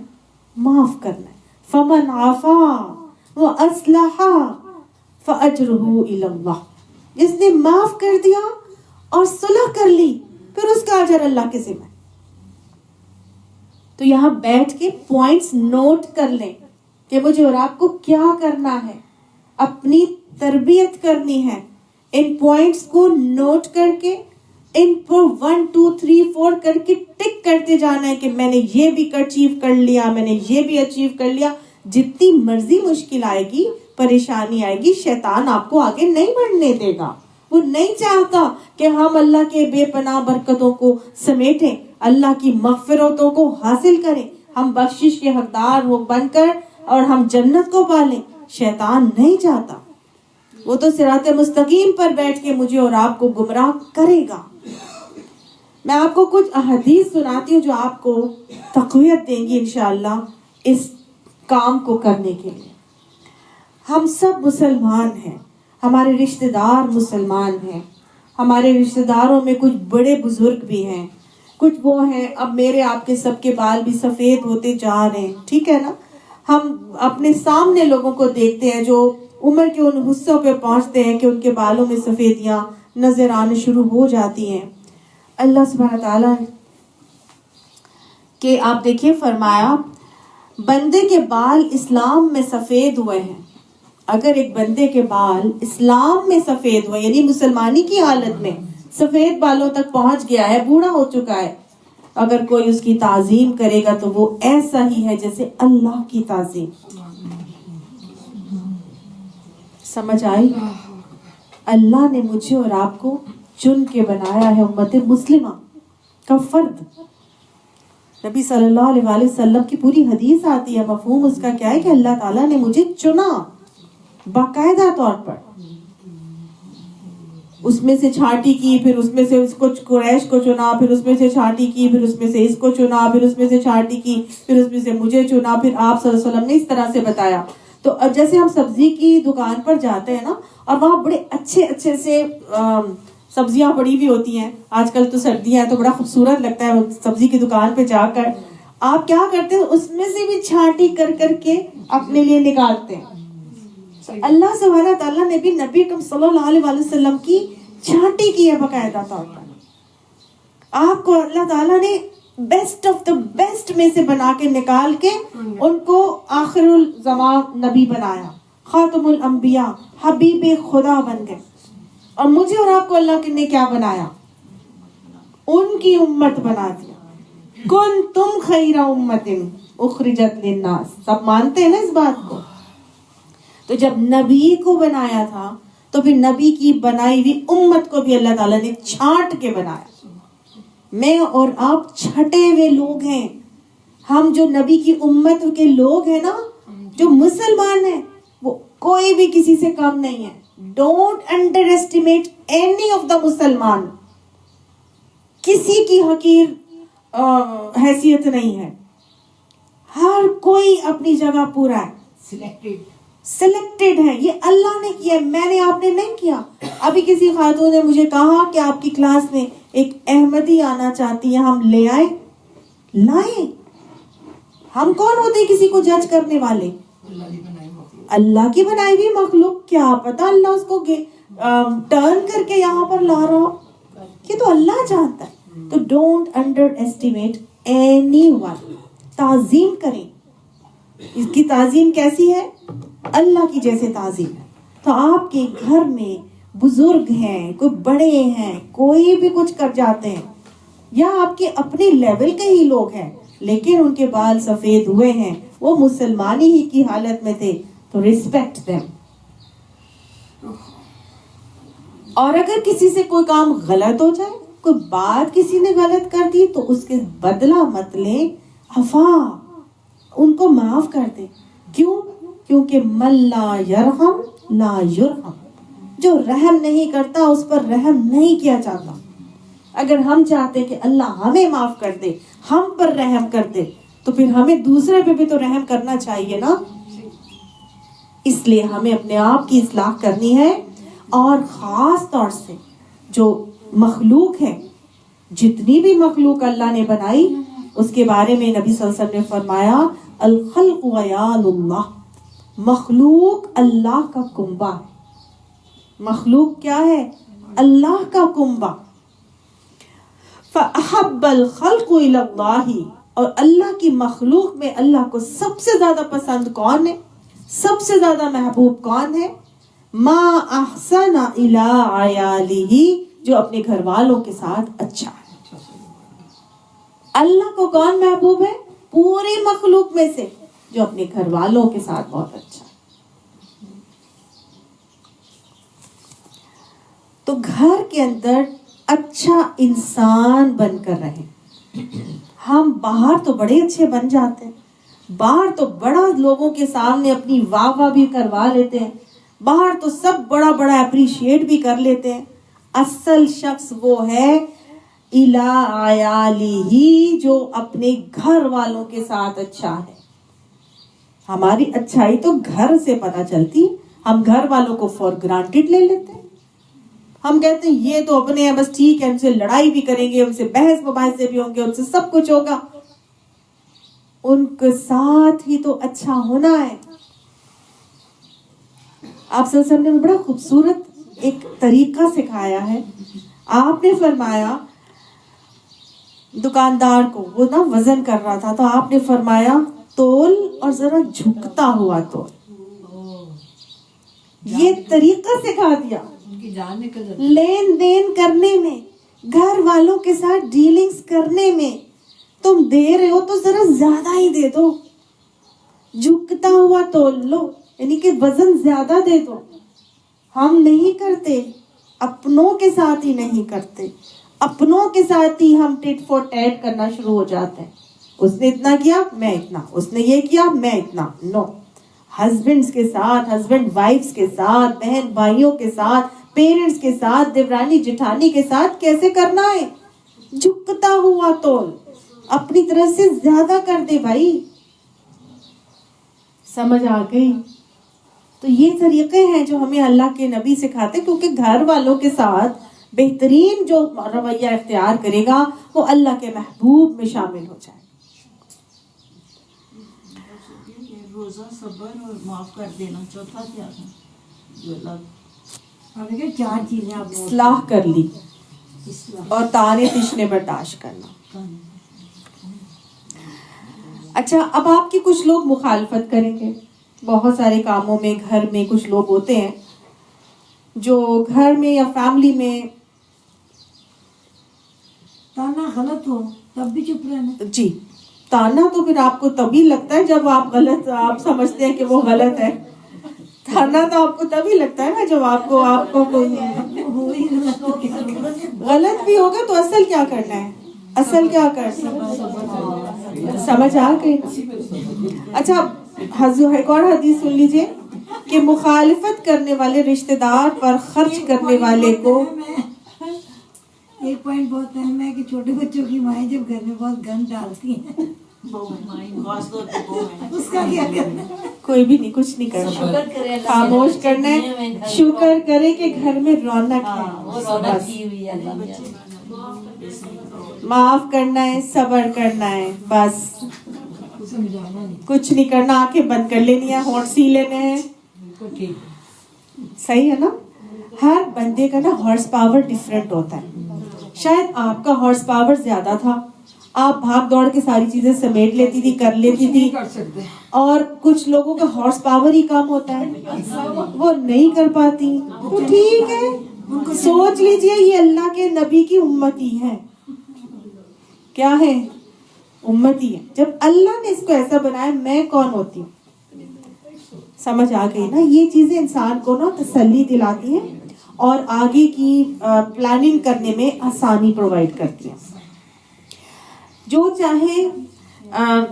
معاف کرنا ہے. فمن عفا واصلح فاجرہ الی اللہ، جس نے معاف کر دیا اور صلح کر لی پھر اس کا اجر اللہ کے ذمہ. تو یہاں بیٹھ کے پوائنٹس نوٹ کر لیں کہ مجھے اور آپ کو کیا کرنا ہے، اپنی تربیت کرنی ہے. ان پوائنٹس کو نوٹ کر کے ان پر 1 2 3 4 کر کے ٹک کرتے جانا ہے کہ میں نے یہ بھی اچیو کر لیا، میں نے یہ بھی اچیو کر لیا. جتنی مرضی مشکل آئے گی، پریشانی آئے گی، شیطان آپ کو آگے نہیں بڑھنے دے گا. وہ نہیں چاہتا کہ ہم اللہ کے بے پناہ برکتوں کو سمیٹیں، اللہ کی مغفرتوں کو حاصل کریں، ہم بخشش کے حقدار ہو بن کر اور ہم جنت کو پالیں. شیطان نہیں چاہتا. وہ تو صراط مستقیم پر بیٹھ کے مجھے اور آپ کو گمراہ کرے گا. میں آپ کو کچھ احادیث سناتی ہوں جو آپ کو تقویت دیں گی انشاءاللہ اس کام کو کرنے کے لیے. ہم سب مسلمان ہیں، ہمارے رشتہ دار مسلمان ہیں، ہمارے رشتہ داروں میں کچھ بڑے بزرگ بھی ہیں، کچھ وہ ہیں اب میرے آپ کے سب کے بال بھی سفید ہوتے جا رہے ہیں، ٹھیک ہے نا. ہم اپنے سامنے لوگوں کو دیکھتے ہیں جو عمر کے ان حصوں پہ پہنچتے ہیں کہ ان کے بالوں میں سفیدیاں نظر آنے شروع ہو جاتی ہیں. اللہ سبحانہ تعالیٰ کہ آپ دیکھیے فرمایا بندے کے بال اسلام میں سفید ہوئے ہیں. اگر ایک بندے کے بال اسلام میں سفید ہوئے یعنی مسلمانی کی حالت میں سفید بالوں تک پہنچ گیا ہے، بوڑھا ہو چکا ہے، اگر کوئی اس کی تعظیم کرے گا تو وہ ایسا ہی ہے جیسے اللہ کی تعظیم. سمجھ آئی؟ اللہ نے مجھے اور آپ کو چن کے بنایا ہے امت مسلمہ کا فرد. نبی صلی اللہ علیہ وسلم کی پوری حدیث آتی ہے، مفہوم اس کا کیا ہے کہ اللہ تعالیٰ نے مجھے چنا باقاعدہ طور پر. اس میں سے چھانٹی کی، پھر اس میں سے اس کو قریش کو چنا، پھر اس میں سے چھانٹی کی، پھر اس میں سے اس کو چنا، پھر اس میں سے چھانٹی کی، پھر اس میں سے مجھے چنا، پھر آپ صلی اللہ علیہ وسلم نے اس طرح سے بتایا. تو جیسے ہم سبزی کی دکان پر جاتے ہیں نا اور وہاں بڑے اچھے اچھے سے سبزیاں پڑی ہوئی ہوتی ہیں، آج کل تو سردیاں ہیں تو بڑا خوبصورت لگتا ہے سبزی کی دکان پہ جا کر. آپ کیا کرتے ہیں؟ اس میں سے بھی چھانٹی کر کر کے اپنے لیے نکالتے ہیں. اللہ سبحانہ تعالیٰ نے بھی نبی اکرم صلی اللہ علیہ وسلم کی چھانٹی کی ہے باقاعدہ طور پر. آپ کو اللہ تعالیٰ نے بیسٹ آف دا بیسٹ میں سے بنا کے نکال کے ان کو آخر الزمان نبی بنایا، خاتم الانبیاء، حبیب خدا بن گئے. اور مجھے اور آپ کو اللہ نے کیا بنایا؟ ان کی امت بنا دیا. کنتم خیر امت اخرجت للناس. سب مانتے ہیں نا اس بات کو؟ تو جب نبی کو بنایا تھا تو پھر نبی کی بنائی ہوئی امت کو بھی اللہ تعالیٰ نے چھانٹ کے بنایا. میں اور آپ چھٹے ہوئے لوگ ہیں. ہم جو نبی کی امت کے لوگ ہیں نا، جو مسلمان ہیں، وہ کوئی بھی کسی سے کم نہیں ہے. Don't under estimate any of the مسلمان. کسی کی حقیر حیثیت نہیں ہے. ہر کوئی اپنی جگہ پورا ہے، سلیکٹڈ ہے. یہ اللہ نے کیا، میں نے، آپ نے نہیں کیا. ابھی کسی خاتون نے مجھے کہا کہ آپ کی کلاس میں ایک احمدی آنا چاہتی ہیں، ہم لے آئے. لائیں. ہم کون ہوتے ہیں کسی کو جج کرنے والے؟ اللہ کی بنائی ہوئی مخلوق. کیا پتا اللہ اس کو ٹرن کر کے یہاں پر لا رہا ہو، یہ تو اللہ جانتا ہے. تو don't under estimate any one. تعظیم کریں. اس کی تعظیم کیسی ہے؟ اللہ کی جیسے تعظیم ہے. تو آپ کے گھر میں بزرگ ہیں، کوئی بڑے ہیں، کوئی بھی کچھ کر جاتے ہیں، یا آپ کے اپنے لیول کے ہی لوگ ہیں لیکن ان کے بال سفید ہوئے ہیں, وہ مسلمانی ہی کی حالت میں تھے, تو ریسپیکٹ دیم. اور اگر کسی سے کوئی کام غلط ہو جائے, کوئی بات کسی نے غلط کر دی, تو اس کے بدلہ مت لیں, عفا, ان کو معاف کر دیں. کیوں؟ کیونکہ من لا یرحم لا یرحم, جو رحم نہیں کرتا اس پر رحم نہیں کیا جاتا. اگر ہم چاہتے کہ اللہ ہمیں معاف کر دے, ہم پر رحم کر دے, تو پھر ہمیں دوسرے پہ بھی تو رحم کرنا چاہیے نا. اس لیے ہمیں اپنے آپ کی اصلاح کرنی ہے, اور خاص طور سے جو مخلوق ہے, جتنی بھی مخلوق اللہ نے بنائی, اس کے بارے میں نبی صلی اللہ علیہ وسلم نے فرمایا الخلق عیال اللہ, مخلوق اللہ کا کنبہ ہے. مخلوق کیا ہے؟ اللہ کا کنبہ. فَأَحَبَّ الْخَلْقُ إِلَى اللَّهِ, اور اللہ کی مخلوق میں اللہ کو سب سے زیادہ پسند کون ہے, سب سے زیادہ محبوب کون ہے؟ ما احسن الى عیالہ, جو اپنے گھر والوں کے ساتھ اچھا ہے. اللہ کو کون محبوب ہے؟ پوری مخلوق میں سے جو اپنے گھر والوں کے ساتھ بہت اچھا ہے. تو گھر کے اندر اچھا انسان بن کر رہیں. ہم باہر تو بڑے اچھے بن جاتے ہیں, باہر تو بڑا لوگوں کے سامنے اپنی واہ واہ بھی کروا لیتے ہیں, باہر تو سب بڑا بڑا اپریشیٹ بھی کر لیتے ہیں. اصل شخص وہ ہے الا عیالہ, جو اپنے گھر والوں کے ساتھ اچھا ہے. ہماری اچھائی تو گھر سے پتہ چلتی, ہم گھر والوں کو فار گرانٹیڈ لے لیتے ہیں. ہم کہتے ہیں یہ تو اپنے ہیں, بس ٹھیک ہے, ان سے لڑائی بھی کریں گے, ان سے بحث مباحثے بھی ہوں گے, ان سے سب کچھ ہوگا. ان کے ساتھ ہی تو اچھا ہونا ہے. آپ صلی اللہ علیہ وسلم نے بڑا خوبصورت ایک طریقہ سکھایا ہے. آپ نے فرمایا دکاندار کو, وہ نا وزن کر رہا تھا, تو آپ نے فرمایا تول اور ذرا جھکتا ہوا تول. یہ طریقہ سکھا دیا. لین دین کرنے میں, گھر والوں کے ساتھ ڈیلنگز کرنے میں, تم دے رہے ہو تو ذرا زیادہ ہی دے دو, جھکتا ہوا تول لو, یعنی کہ وزن زیادہ دے دو. ہم نہیں کرتے, اپنوں کے ساتھ ہی نہیں کرتے. اپنوں کے ساتھ ہی ہم ٹٹ فور ٹیٹ کرنا شروع ہو جاتے ہیں. اس نے اتنا کیا میں اتنا, اس نے یہ کیا میں اتنا. نو, ہسبینڈز کے ساتھ, ہسبینڈ وائفز کے ساتھ, بہن بھائیوں کے ساتھ, پیرنٹس کے ساتھ, دیورانی جٹھانی کے ساتھ کیسے کرنا ہے؟ جھکتا ہوا تول, اپنی طرف سے زیادہ کر دے بھائی. سمجھ آ گئی؟ تو یہ طریقے ہیں جو ہمیں اللہ کے نبی سکھاتے, کیونکہ گھر والوں کے ساتھ بہترین جو رویہ اختیار کرے گا وہ اللہ کے محبوب میں شامل ہو جائے. روزہ, صبر اور معاف کر دینا. چوتھا کیا تھا جو اللہ, چار چیزیں آپ اصلاح کر لی, اور تانے تشنے برداشت کرنا. اچھا, اب آپ کی کچھ لوگ مخالفت کریں گے بہت سارے کاموں میں. گھر میں کچھ لوگ ہوتے ہیں جو گھر میں یا فیملی میں تانا غلط ہو تب بھی چپ رہنا. جی, تانا تو پھر آپ کو تبھی لگتا ہے جب آپ غلط, آپ سمجھتے ہیں کہ وہ غلط ہے. تانا تو آپ کو تبھی لگتا ہے نا جب آپ کو کوئی غلط بھی ہوگا. تو اصل کیا کرنا ہے, اصل کیا کرنا, سمجھ آ گئی؟ اچھا, ایک اور حدیث سن لیجئے کہ مخالفت کرنے والے رشتہ دار پر خرچ کرنے والے کو. ایک پوائنٹ بہت اہم ہے کہ چھوٹے بچوں کی مائیں جب گھر میں بہت گند ڈالتی ہیں, اس کا کیا کرنا؟ کوئی بھی نہیں, کچھ نہیں کرنا, خاموش کرنا ہے, شکر کرے کہ گھر میں رونق ہے, معاف کرنا ہے, صبر کرنا ہے, بس کچھ نہیں کرنا. آنکھیں بند کر لینی ہے, ہونٹ سی لینے ہیں. صحیح ہے نا؟ ہر بندے کا نا ہارس پاور ڈفرینٹ ہوتا ہے. شاید آپ کا ہارس پاور زیادہ تھا, آپ بھاگ دوڑ کے ساری چیزیں سمیٹ لیتی تھی, کر لیتی تھی. اور کچھ لوگوں کا ہارس پاور ہی کم ہوتا ہے, وہ نہیں کر پاتی. تو ٹھیک ہے, سوچ لیجئے یہ اللہ کے نبی کی امتی ہے. کیا ہے؟ امتی ہے. جب اللہ نے اس کو ایسا بنایا میں کون ہوتی ہوں. سمجھ آ گئی نا. یہ چیزیں انسان کو نا تسلی دلاتی ہیں اور آگے کی پلاننگ کرنے میں آسانی پرووائڈ کرتی ہیں. جو چاہے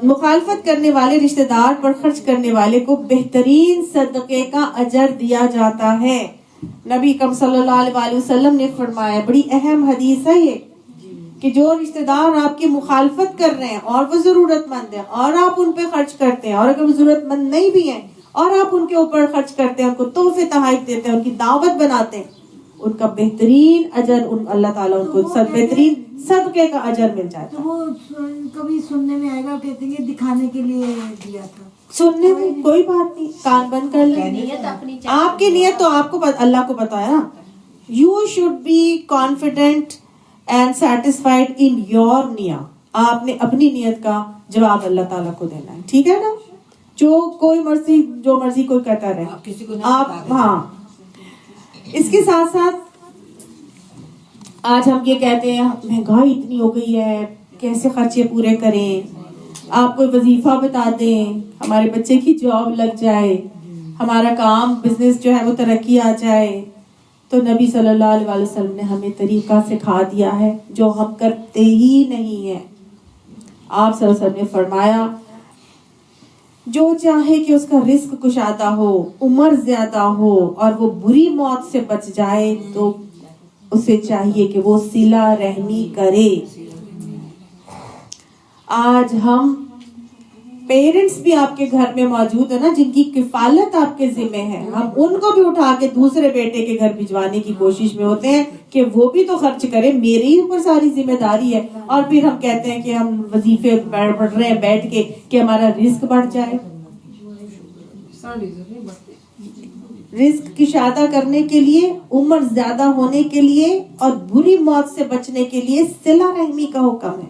مخالفت کرنے والے رشتہ دار پر خرچ کرنے والے کو بہترین صدقے کا اجر دیا جاتا ہے. نبی اکرم صلی اللہ علیہ وسلم نے فرمایا, بڑی اہم حدیث ہے یہ, کہ جو رشتہ دار آپ کی مخالفت کر رہے ہیں اور وہ ضرورت مند ہیں اور آپ ان پہ خرچ کرتے ہیں, اور اگر وہ ضرورت مند نہیں بھی ہیں اور آپ ان کے اوپر خرچ کرتے ہیں, ان کو تحفے تحائف دیتے ہیں, ان کی دعوت بناتے ہیں, ان کا بہترین اجر اللہ تعالیٰ ان کو بہترین صدقے کا اجر مل جاتا ہے. تو وہ کبھی سننے میں آئے گا, کہتے ہیں دکھانے کے لیے دیا تھا. سننے میں کوئی بات نہیں, کان بند کر لیں. آپ کی نیت تو آپ کو اللہ کو پتا ہے نا. You should be confident and satisfied in your نیت. آپ نے اپنی نیت کا جواب اللہ تعالیٰ کو دینا ہے, ٹھیک ہے نا. جو مرضی کوئی کہتا رہے آپ. ہاں, اس کے ساتھ ساتھ آج ہم یہ کہتے ہیں مہنگائی اتنی ہو گئی ہے, کیسے خرچے پورے کریں, آپ کوئی وظیفہ بتا دیں, ہمارے بچے کی جاب لگ جائے, ہمارا کام بزنس جو ہے وہ ترقی آ جائے. تو نبی صلی اللہ علیہ وسلم نے ہمیں طریقہ سکھا دیا ہے جو ہم کرتے ہی نہیں ہیں. آپ صلی اللہ علیہ وسلم نے فرمایا, جو چاہے کہ اس کا رزق کشادہ ہو, عمر زیادہ ہو اور وہ بری موت سے بچ جائے, تو اسے چاہیے کہ وہ صلہ رحمی کرے. آج ہم پیرنٹس بھی آپ کے گھر میں موجود ہیں نا, جن کی کفالت آپ کے ذمہ ہے, ہم ان کو بھی اٹھا کے دوسرے بیٹے کے گھر بھجوانے کی کوشش میں ہوتے ہیں کہ وہ بھی تو خرچ کرے, میرے ہی اوپر ساری ذمہ داری ہے. اور پھر ہم کہتے ہیں کہ ہم وظیفے پڑھ رہے ہیں بیٹھ کے کہ ہمارا رزق بڑھ جائے. رزق کی شادہ کرنے کے لیے, عمر زیادہ ہونے کے لیے اور بری موت سے بچنے کے لیے صلہ رحمی کا حکم ہے.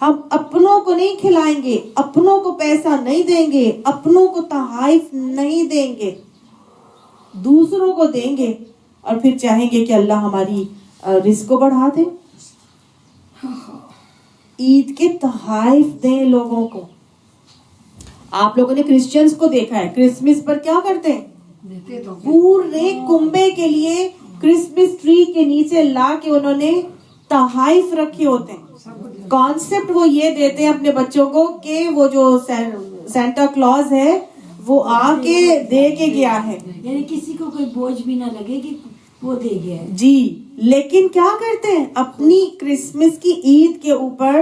ہم اپنوں کو نہیں کھلائیں گے, اپنوں کو پیسہ نہیں دیں گے, اپنوں کو تحائف نہیں دیں گے, دوسروں کو دیں گے اور پھر چاہیں گے کہ اللہ ہماری رزق کو بڑھا دے. عید کے تحائف دیں لوگوں کو. آپ لوگوں نے کرسچنز کو دیکھا ہے, کرسمس پر کیا کرتے ہیں, پورے کنبے کے لیے کرسمس ٹری کے نیچے لا کے انہوں نے تحائف رکھے ہوتے ہیں. کانسیپٹ وہ یہ دیتے ہیں اپنے بچوں کو کہ وہ جو سینٹا کلوز ہے وہ آ کے دے کے گیا ہے, یعنی کسی کو کوئی بوجھ بھی نہ لگے کہ وہ دے گیا ہے. جی, لیکن کیا کرتے ہیں, اپنی کرسمس کی عید کے اوپر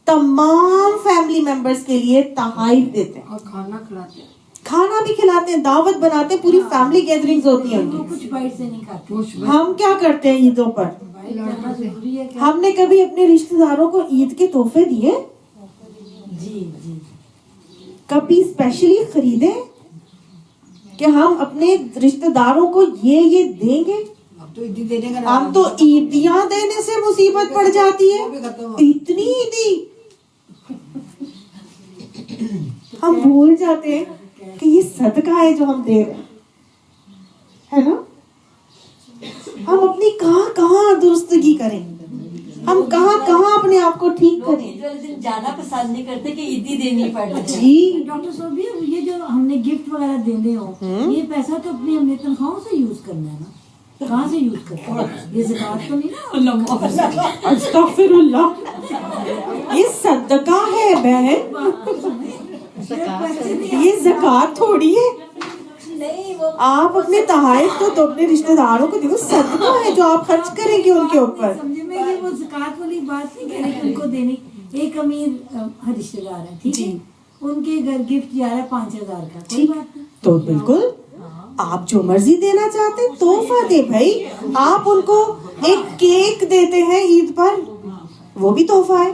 تمام فیملی ممبرز کے لیے تحائف دیتے ہیں اور کھانا کھلاتے ہیں, کھانا بھی کھلاتے ہیں, دعوت بناتے ہیں, پوری فیملی گیدرنگز ہوتی ہیں. کچھ بائٹ سے نہیں کھاتے. ہم کیا کرتے ہیں عیدوں پر, ہم نے کبھی اپنے رشتہ داروں کو عید کے تحفے دیے؟ جی جی. کبھی اسپیشلی خریدے کہ ہم اپنے رشتہ داروں کو یہ دیں گے؟ ہم تو عیدیاں دینے سے مصیبت پڑ جاتی ہے, اتنی عیدی ہم بھول جاتے ہیں کہ یہ صدقہ ہے جو ہم دے رہے ہیں, ہے نا. ہم اپنی کہاں درستگی کریں, ہم کہاں اپنے آپ کو ٹھیک کریں. جانا پسند نہیں کرتے کہ عیدی دینی پڑے. جی ڈاکٹر صاحب, یہ جو ہم نے گفٹ وغیرہ دینے ہو, یہ پیسہ تو اپنی ہم نے تنخواہوں سے یوز کرنا ہے نا, کہاں سے یوز کرتے ہیں, یہ زکوٰۃ تو نہیں نا. استغفر اللہ, یہ صدقہ ہے بہن, یہ زکوٰۃ تھوڑی ہے. آپ اپنے تحائف تو اپنے رشتہ داروں کو دیکھو, صدقہ ہے جو آپ خرچ کریں گے ان کے اوپر. سمجھے میں یہ وہ زکوٰۃ والی بات نہیں کہہ رہی کہ ان کو دینی. ایک امیر رشتہ دار ہے, ٹھیک ہے, ان کے گھر گفٹ جا رہا ہے 5,000 کا, کوئی بات نہیں, تو بالکل آپ جو مرضی دینا چاہتے ہیں تحفہ دے بھائی. آپ ان کو ایک کیک دیتے ہیں عید پر, وہ بھی تحفہ ہے.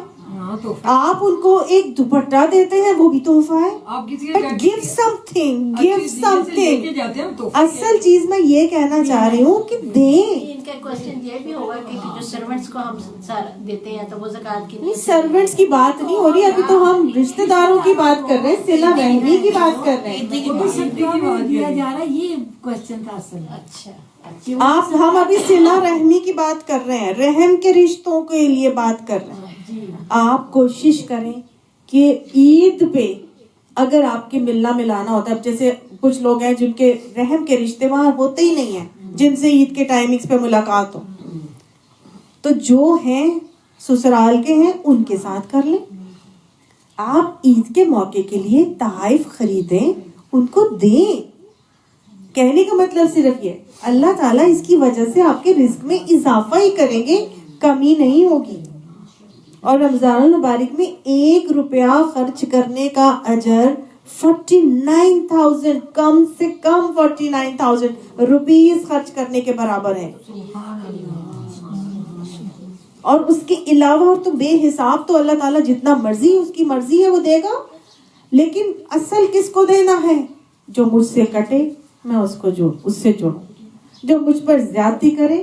آپ ان کو ایک دوپٹہ دیتے ہیں, وہ بھی تحفہ ہے. Give some thing. اصل چیز میں یہ کہنا چاہ رہی ہوں کہ دیں. ان کا کوشچن یہ بھی ہوگا کہ جو سرونٹس کو ہم دیتے ہیں تو وہ زکوٰۃ کی نہیں, سرونٹس کی بات نہیں ہو رہی, ابھی تو ہم رشتہ داروں کی بات کر رہے ہیں, صلہ رحمی کی بات کر رہے ہیں. دیا جا رہا ہے, یہ کوشچن تھا اصل. اچھا, ہم ابھی صلہ رحمی کی بات کر رہے ہیں, رحم کے رشتوں کے لیے بات کر رہے ہیں. آپ کوشش کریں کہ عید پہ اگر آپ کے ملنا ملانا ہوتا ہے, اب جیسے کچھ لوگ ہیں جن کے رحم کے رشتے وہاں ہوتے ہی نہیں ہیں, جن سے عید کے ٹائمنگز پہ ملاقات ہو, تو جو ہیں سسرال کے ہیں ان کے ساتھ کر لیں. آپ عید کے موقع کے لیے تحائف خریدیں, ان کو دیں. کہنے کا مطلب صرف یہ, اللہ تعالیٰ اس کی وجہ سے آپ کے رزق میں اضافہ ہی کریں گے, کمی نہیں ہوگی. اور رمضان المبارک میں 1 روپیہ خرچ کرنے کا اجر 49,000 کم سے کم 49,000 روپیز خرچ کرنے کے برابر ہے. اور اس کے علاوہ اور تو بے حساب, تو اللہ تعالیٰ جتنا مرضی اس کی مرضی ہے وہ دے گا. لیکن اصل کس کو دینا ہے؟ جو مجھ سے کٹے میں اس کو اس سے جوڑوں, جو مجھ پر زیادتی کرے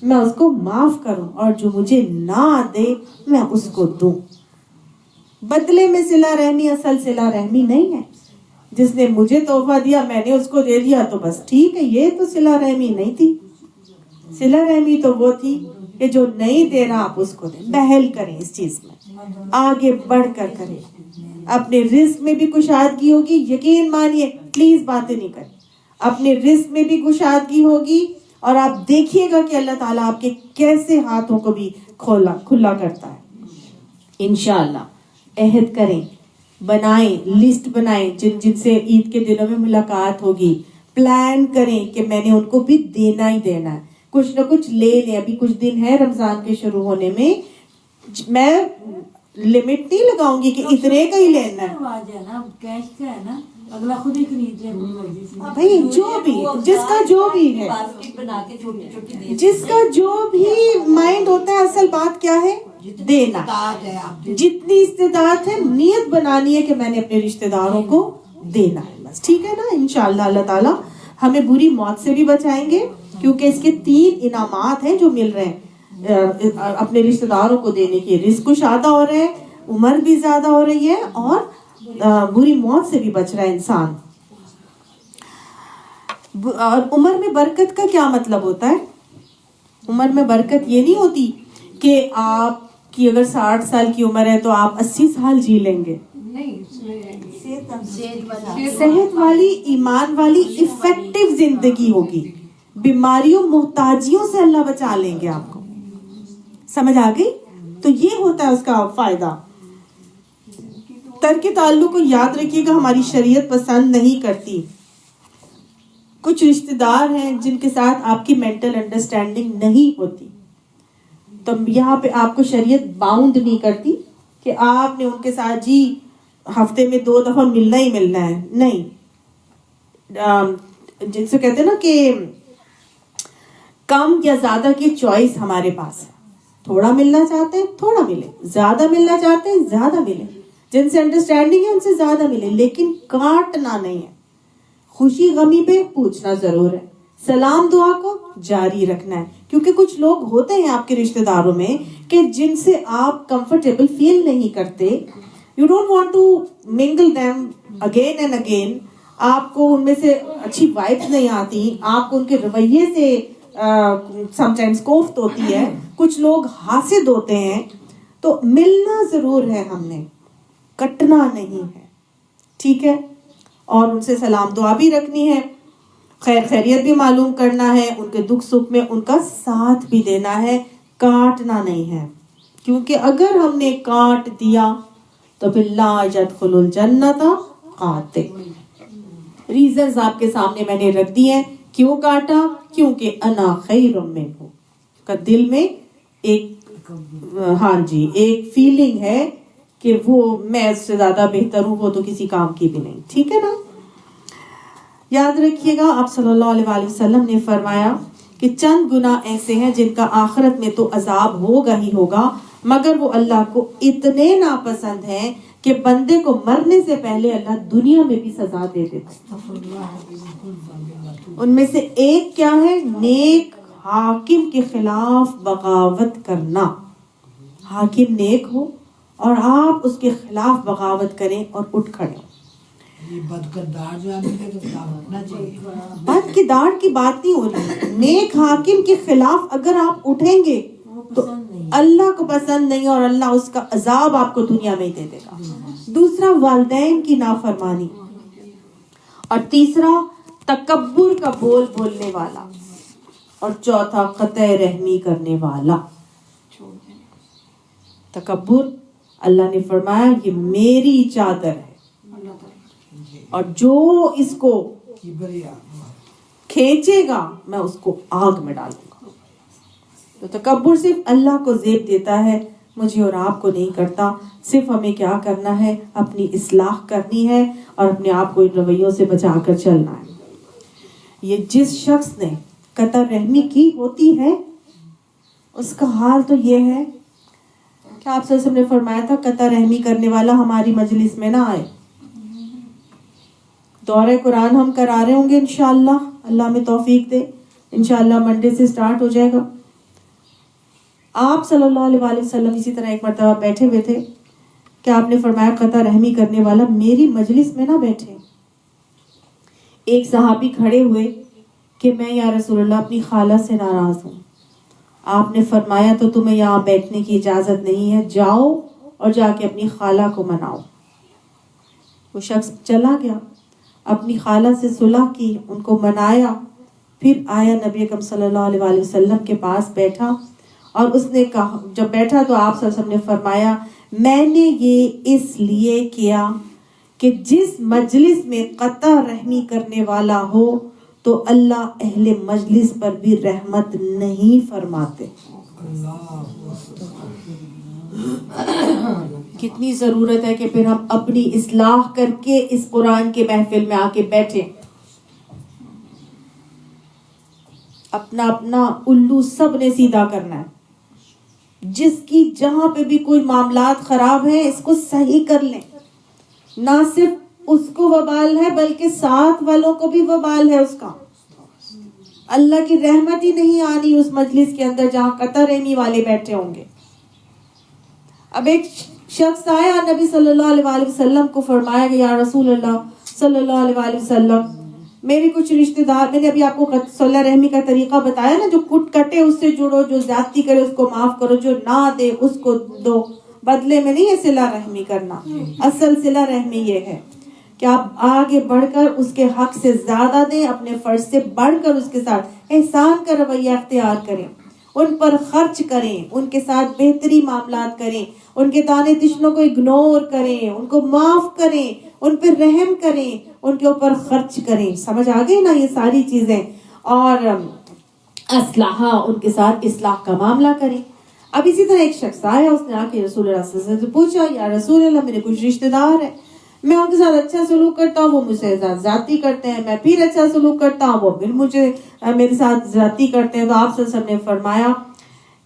میں اس کو معاف کروں, اور جو مجھے نہ دے میں اس کو دوں. بدلے میں صلہ رحمی اصل صلہ رحمی نہیں ہے. جس نے مجھے تحفہ دیا میں نے اس کو دے دیا تو بس ٹھیک ہے, یہ تو صلہ رحمی نہیں تھی. صلہ رحمی تو وہ تھی کہ جو نہیں دے رہا آپ اس کو دیں. بہل کریں اس چیز میں, آگے بڑھ کر کریں. اپنے رزق میں بھی کشادگی ہوگی, یقین مانیے, پلیز باتیں نہیں کریں. اپنے رزق میں بھی کشادگی ہوگی, اور آپ دیکھیے گا کہ اللہ تعالیٰ آپ کے کیسے ہاتھوں کو بھی کھلا کرتا ہے. انشاءاللہ عہد کریں, بنائیں, لسٹ بنائیں جن سے عید کے دنوں میں ملاقات ہوگی. پلان کریں کہ میں نے ان کو بھی دینا ہی دینا ہے, کچھ نہ کچھ لے لیں. ابھی کچھ دن ہے رمضان کے شروع ہونے میں, میں لمٹ نہیں لگاؤں گی کہ اتنے کا ہی لینا ہے. کیش کا ہے نا, اگلا خود ہی خرید لے بھائی, جو بھی جس کا جو بھی ہے, جس کا جو بھی مائنڈ ہوتا ہے, اصل بات کیا ہے؟ دینا. جتنی استطاعت ہے نیت بنانی ہے کہ میں نے اپنے رشتہ داروں کو دینا ہے, بس ٹھیک ہے نا. انشاءاللہ اللہ تعالیٰ ہمیں بری موت سے بھی بچائیں گے, کیونکہ اس کے 3 انعامات ہیں جو مل رہے ہیں اپنے رشتہ داروں کو دینے کے. رزق کشادہ ہو رہے ہیں, عمر بھی زیادہ ہو رہی ہے, اور بری موت سے بھی بچ رہا ہے انسان. اور عمر میں برکت کا کیا مطلب ہوتا ہے؟ عمر میں برکت یہ نہیں ہوتی کہ آپ کی اگر 60 سال کی عمر ہے تو آپ 80 سال جی لیں گے. صحت والی, ایمان والی, افیکٹو زندگی ہوگی. بیماریوں, محتاجیوں سے اللہ بچا لیں گے آپ کو. سمجھ آ گئی؟ تو یہ ہوتا ہے اس کا فائدہ. ترک تعلق کو یاد رکھیے گا, ہماری شریعت پسند نہیں کرتی. کچھ رشتہ دار ہیں جن کے ساتھ آپ کی مینٹل انڈرسٹینڈنگ نہیں ہوتی, تو یہاں پہ آپ کو شریعت باؤنڈ نہیں کرتی کہ آپ نے ان کے ساتھ جی ہفتے میں 2 دفعہ ملنا ہی ملنا ہے. نہیں, جن سے کہتے ہیں نا کہ کم یا زیادہ کی چوائس ہمارے پاس ہے. تھوڑا ملنا چاہتے ہیں تھوڑا ملے, زیادہ ملنا چاہتے ہیں زیادہ ملے, جن سے انڈرسٹینڈنگ ہے ان سے زیادہ ملے, لیکن کاٹنا نہیں ہے. خوشی غمی پہ پوچھنا ضرور ہے, سلام دعا کو جاری رکھنا ہے. کیونکہ کچھ لوگ ہوتے ہیں آپ کے رشتہ داروں میں کہ جن سے آپ کمفرٹیبل فیل نہیں کرتے. یو ڈونٹ وانٹ ٹو منگل دیم اگین اینڈ اگین. آپ کو ان میں سے اچھی وائبس نہیں آتی, آپ کو ان کے رویے سے سم ٹائمز کوفت ہوتی ہے, کچھ لوگ حاسد ہوتے ہیں. تو ملنا ضرور ہے, ہم نے کٹنا نہیں ہے, ٹھیک ہے. اور ان سے سلام دعا بھی رکھنی ہے, خیر خیریت بھی معلوم کرنا ہے, ان کے دکھ سکھ میں ان کا ساتھ بھی دینا ہے, کاٹنا نہیں ہے. کیونکہ اگر ہم نے کاٹ دیا تو پھر لا يدخل الجنت قاطع. ریزنز آپ کے سامنے میں نے رکھ دی ہیں کیوں کاٹا, کیونکہ انا خیر منہ کا دل میں ایک ایک فیلنگ ہے کہ وہ میں اس سے زیادہ بہتر ہوں, وہ تو کسی کام کی بھی نہیں. ٹھیک ہے نا. یاد رکھیے گا آپ صلی اللہ علیہ وآلہ وسلم نے فرمایا کہ چند گناہ ایسے ہیں جن کا آخرت میں تو عذاب ہوگا ہی ہوگا, مگر وہ اللہ کو اتنے ناپسند ہیں کہ بندے کو مرنے سے پہلے اللہ دنیا میں بھی سزا دے دیتا. ان میں سے ایک کیا ہے؟ نیک حاکم کے خلاف بغاوت کرنا. حاکم نیک ہو اور آپ اس کے خلاف بغاوت کریں اور اٹھ کھڑے ہو. بد کردار کی بات نہیں ہو رہی, نیک حاکم کے خلاف اگر آپ اٹھیں گے تو اللہ کو پسند نہیں اور اللہ اس کا عذاب آپ کو دنیا میں ہی دے دے گا. دوسرا والدین کی نافرمانی, اور تیسرا تکبر کا بول بولنے والا, اور چوتھا قطع رحمی کرنے والا. تکبر, اللہ نے فرمایا یہ میری چادر ہے اور جو اس کو کھینچے گا میں اس کو آگ میں ڈالوں گا. تو تکبر صرف اللہ کو زیب دیتا ہے, مجھے اور آپ کو نہیں کرتا. صرف ہمیں کیا کرنا ہے, اپنی اصلاح کرنی ہے اور اپنے آپ کو ان رویوں سے بچا کر چلنا ہے. یہ جس شخص نے قطع رحمی کی ہوتی ہے اس کا حال تو یہ ہے کہ آپ صلی اللہ علیہ وسلم نے فرمایا تھا قطع رحمی کرنے والا ہماری مجلس میں نہ آئے. دورہ قرآن ہم کرا رہے ہوں گے انشاءاللہ, اللہ ہمیں توفیق دے, انشاءاللہ منڈے سے سٹارٹ ہو جائے گا. آپ صلی اللہ علیہ وآلہ وسلم اسی طرح ایک مرتبہ بیٹھے ہوئے تھے کہ آپ نے فرمایا قطع رحمی کرنے والا میری مجلس میں نہ بیٹھے. ایک صحابی کھڑے ہوئے کہ میں یا رسول اللہ اپنی خالہ سے ناراض ہوں. آپ نے فرمایا تو تمہیں یہاں بیٹھنے کی اجازت نہیں ہے, جاؤ اور جا کے اپنی خالہ کو مناؤ. وہ شخص چلا گیا, اپنی خالہ سے صلح کی, ان کو منایا, پھر آیا نبی اکرم صلی اللہ علیہ وآلہ وسلم کے پاس بیٹھا اور اس نے کہا, جب بیٹھا تو آپ صلی اللہ علیہ وسلم نے فرمایا میں نے یہ اس لیے کیا کہ جس مجلس میں قطع رحمی کرنے والا ہو تو اللہ اہل مجلس پر بھی رحمت نہیں فرماتے. کتنی ضرورت ہے کہ پھر ہم اپنی اصلاح کر کے اس قرآن کے محفل میں آ کے بیٹھیں. اپنا اپنا الو سب نے سیدھا کرنا ہے. جس کی جہاں پہ بھی کوئی معاملات خراب ہیں اس کو صحیح کر لیں. نہ صرف اس کو وبال ہے بلکہ ساتھ والوں کو بھی وبال ہے اس کا. اللہ کی رحمت ہی نہیں آنی اس مجلس کے اندر جہاں قطع رحمی والے بیٹھے ہوں گے. اب ایک شخص آیا نبی صلی اللہ علیہ وآلہ وسلم کو فرمایا کہ یا رسول اللہ صلی اللہ علیہ وآلہ وسلم میرے کچھ رشتہ دار, میں نے ابھی آپ کو صلہ رحمی کا طریقہ بتایا نا, جو کٹے اس سے جڑو, جو زیادتی کرے اس کو معاف کرو, جو نہ دے اس کو دو. بدلے میں نہیں ہے صلہ رحمی کرنا. اصل صلہ رحمی یہ ہے کہ آپ آگے بڑھ کر اس کے حق سے زیادہ دیں, اپنے فرض سے بڑھ کر اس کے ساتھ احسان کا رویہ اختیار کریں, ان پر خرچ کریں, ان کے ساتھ بہتری معاملات کریں, ان کے تانے تشنوں کو اگنور کریں, ان کو معاف کریں, ان پر رحم کریں, ان کے اوپر خرچ کریں. سمجھ آ گئی نا یہ ساری چیزیں. اور اصلاح, ان کے ساتھ اصلاح کا معاملہ کریں. اب اسی طرح ایک شخص آیا, اس نے آ کے رسول اللہ صلی اللہ علیہ وسلم سے پوچھا یا رسول اللہ میرے کچھ رشتہ دار ہیں, میں ان کے ساتھ اچھا سلوک کرتا ہوں, وہ مجھ سے زیادتی کرتے ہیں, میں پھر اچھا سلوک کرتا ہوں, وہ پھر مجھے میرے ساتھ زیادتی کرتے ہیں. تو آپ صلی اللہ علیہ وسلم نے فرمایا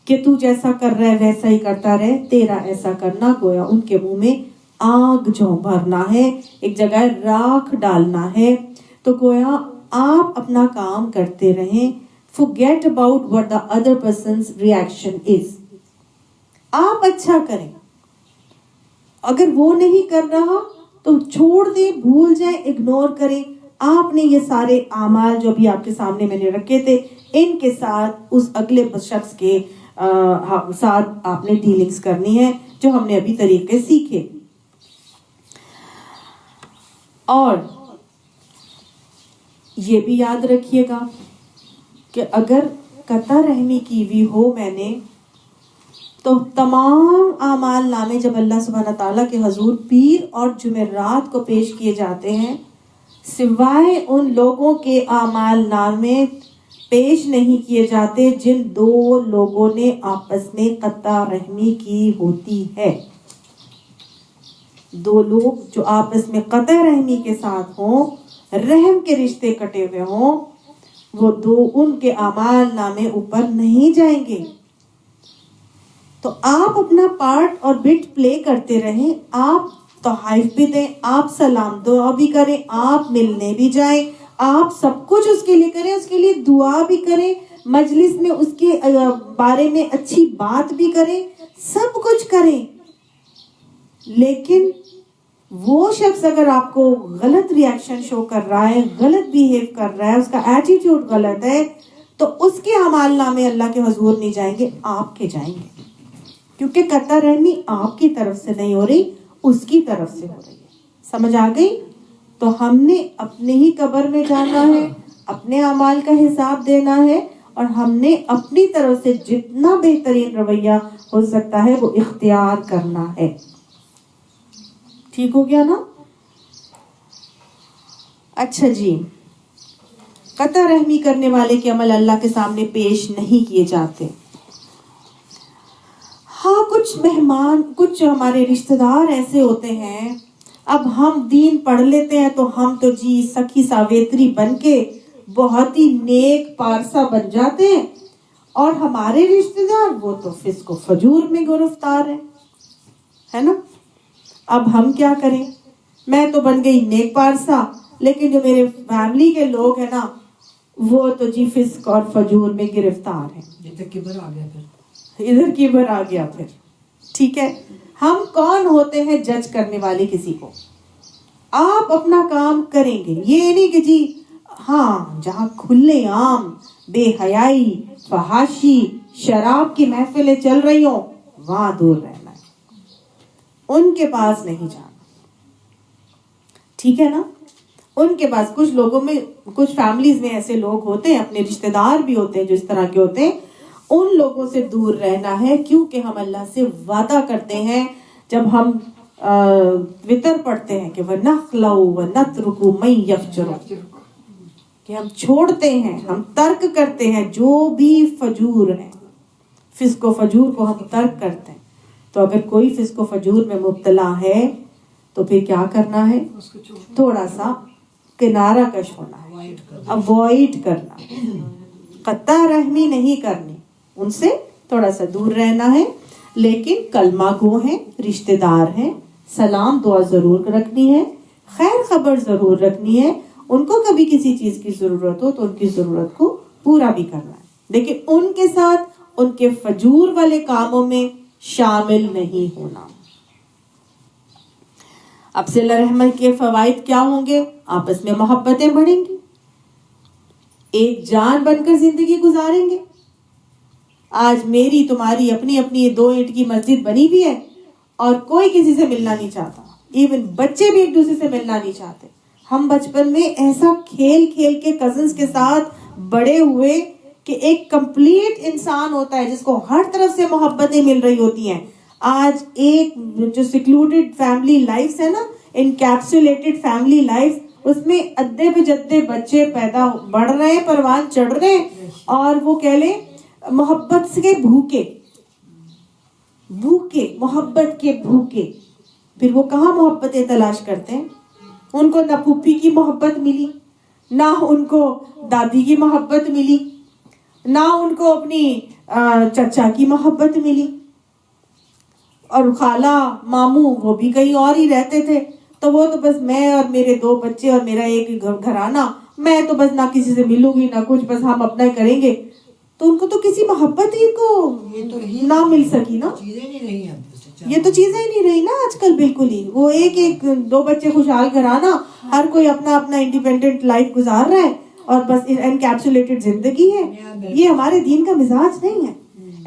کہ تو جیسا کر رہا ہے ویسا ہی کرتا رہے, تیرا ایسا کرنا گویا ان کے منہ میں آگ جھونکنا ہے, ایک جگہ راکھ ڈالنا ہے. تو گویا آپ اپنا کام کرتے رہیں, forget about what the other person's reaction is. آپ اچھا کریں, اگر وہ نہیں کر رہا تو چھوڑ دیں, بھول جائیں, اگنور کریں. آپ نے یہ سارے اعمال جو بھی آپ کے سامنے میں نے رکھے تھے, ان کے ساتھ اس اگلے شخص کے ساتھ آپ نے ڈیلنگز کرنی ہے جو ہم نے ابھی طریقے سیکھے. اور یہ بھی یاد رکھیے گا کہ اگر قطع رحمی کی ہوئی ہو میں نے, تو تمام اعمال نامے جب اللہ سبحانہ تعالیٰ کے حضور پیر اور جمعرات کو پیش کیے جاتے ہیں, سوائے ان لوگوں کے اعمال نامے پیش نہیں کیے جاتے جن دو لوگوں نے آپس میں قطع رحمی کی ہوتی ہے. دو لوگ جو آپس میں قطع رحمی کے ساتھ ہوں, رحم کے رشتے کٹے ہوئے ہوں, وہ دو, ان کے اعمال نامے اوپر نہیں جائیں گے. تو آپ اپنا پارٹ اور بٹ پلے کرتے رہیں, آپ تحائف بھی دیں, آپ سلام دعا بھی کریں, آپ ملنے بھی جائیں, آپ سب کچھ اس کے لیے کریں, اس کے لیے دعا بھی کریں, مجلس میں اس کے بارے میں اچھی بات بھی کریں, سب کچھ کریں. لیکن وہ شخص اگر آپ کو غلط ریاکشن شو کر رہا ہے, غلط بیہیو کر رہا ہے, اس کا ایٹیٹیوڈ غلط ہے, تو اس کے اعمال نامے اللہ کے حضور نہیں جائیں گے, آپ کے جائیں گے. کیونکہ قطع رحمی آپ کی طرف سے نہیں ہو رہی، اس کی طرف سے ہو رہی ہے. سمجھ آ گئی؟ تو ہم نے اپنے ہی قبر میں جانا ہے، اپنے اعمال کا حساب دینا ہے، اور ہم نے اپنی طرف سے جتنا بہترین رویہ ہو سکتا ہے وہ اختیار کرنا ہے. ٹھیک ہو گیا نا؟ اچھا جی، قطع رحمی کرنے والے کے عمل اللہ کے سامنے پیش نہیں کیے جاتے. ہاں کچھ مہمان، کچھ ہمارے رشتہ دار ایسے ہوتے ہیں، اب ہم دین پڑھ لیتے ہیں تو ہم تو جی سخی ساویتری بن کے بہت ہی نیک پارسا بن جاتے ہیں، اور ہمارے رشتہ دار وہ تو فسق و فجور میں گرفتار ہیں، ہے نا؟ اب ہم کیا کریں؟ میں تو بن گئی نیک پارسا، لیکن جو میرے فیملی کے لوگ ہیں نا وہ تو جی فسق اور فجور میں گرفتار ہیں. ادھر کبر آ گیا پھر. ٹھیک ہے، ہم کون ہوتے ہیں جج کرنے والے کسی کو؟ آپ اپنا کام کریں گے، یہ نہیں کہ جی ہاں جہاں کھلے عام بے حیائی، فحاشی، شراب کی محفلیں چل رہی ہوں وہاں دور رہنا ہے، ان کے پاس نہیں جانا. ٹھیک ہے نا؟ ان کے پاس کچھ لوگوں میں، کچھ فیملیز میں ایسے لوگ ہوتے ہیں، اپنے رشتہ دار بھی ہوتے ہیں جو اس طرح کے ہوتے ہیں، ان لوگوں سے دور رہنا ہے. کیونکہ ہم اللہ سے وعدہ کرتے ہیں جب ہم وتر پڑھتے ہیں کہ وَنَخْلَوْ وَنَتْرُكُ مَن يَفْجُرُ، کہ ہم چھوڑتے ہیں، ہم ترک کرتے ہیں جو بھی فجور ہیں، فسق و فجور کو ہم ترک کرتے ہیں. تو اگر کوئی فسق و فجور میں مبتلا ہے تو پھر کیا کرنا ہے؟ تھوڑا سا کنارہ کش ہونا ہے، اوائڈ کرنا، قطع رحمی نہیں کرنی، ان سے تھوڑا سا دور رہنا ہے. لیکن کلمہ گو ہیں، رشتہ دار ہیں، سلام دعا ضرور رکھنی ہے، خیر خبر ضرور رکھنی ہے، ان کو کبھی کسی چیز کی ضرورت ہو تو ان کی ضرورت کو پورا بھی کرنا ہے، لیکن ان کے ساتھ ان کے فجور والے کاموں میں شامل نہیں ہونا. اب صلہ رحمت کے فوائد کیا ہوں گے؟ آپس میں محبتیں بڑھیں گی، ایک جان بن کر زندگی گزاریں گے. آج میری تمہاری اپنی اپنی 2 اینٹ کی مسجد بنی ہوئی ہے اور کوئی کسی سے ملنا نہیں چاہتا، ایون بچے بھی ایک دوسرے سے ملنا نہیں چاہتے. ہم بچپن میں ایسا کھیل کھیل کے کزنز کے ساتھ بڑے ہوئے کہ ایک کمپلیٹ انسان ہوتا ہے جس کو ہر طرف سے محبتیں مل رہی ہوتی ہیں. آج ایک جو سیکلوڈڈ فیملی لائفز ہے نا، انکیپسولیٹڈ فیملی لائف، اس میں ادھے پہ جدے بچے پیدا بڑھ رہے ہیں، پروان چڑھ رہے ہیں، اور وہ کہہ لیں محبت سے بھوکے، محبت کے بھوکے. پھر وہ کہاں محبتیں تلاش کرتے ہیں؟ ان کو نہ پھوپھی کی محبت ملی، نہ ان کو دادی کی محبت ملی، نہ ان کو اپنی چچا کی محبت ملی، اور خالہ ماموں وہ بھی کہیں اور ہی رہتے تھے، تو وہ تو بس میں اور میرے 2 بچے اور میرا ایک گھرانہ، میں تو بس نہ کسی سے ملوں گی نہ کچھ، بس ہم اپنا کریں گے. تو ان کو تو کسی محبت ہی کو نہ مل سکی نا، یہ تو چیزیں ہی نہیں رہی نا آج کل بالکل ہی. وہ ایک 2 بچے خوشحال گھرانہ، ہر کوئی اپنا اپنا انڈیپینڈنٹ لائف گزار رہا ہے اور بس انکیپسولیٹڈ زندگی ہے. یہ ہمارے دین کا مزاج نہیں ہے.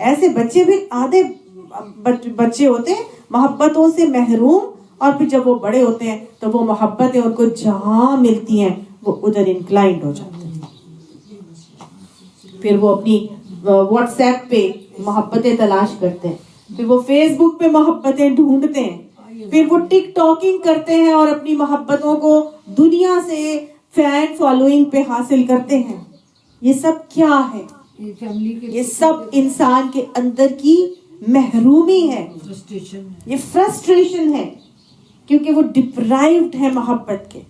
ایسے بچے بھی آدھے بچے ہوتے ہیں محبتوں سے محروم، اور پھر جب وہ بڑے ہوتے ہیں تو وہ محبتیں ان کو جہاں ملتی ہیں وہ ادھر انکلائنڈ ہو جاتے ہیں. پھر وہ اپنی واٹس ایپ پہ محبتیں تلاش کرتے ہیں، پھر وہ فیس بک پہ محبتیں ڈھونڈتے ہیں، پھر وہ ٹک ٹاکنگ کرتے ہیں اور اپنی محبتوں کو دنیا سے فین فالوئنگ پہ حاصل کرتے ہیں. یہ سب کیا ہے؟ یہ سب انسان کے اندر کی محرومی ہے، یہ فرسٹریشن ہے، کیونکہ وہ ڈپرائیوڈ ہے محبت کے.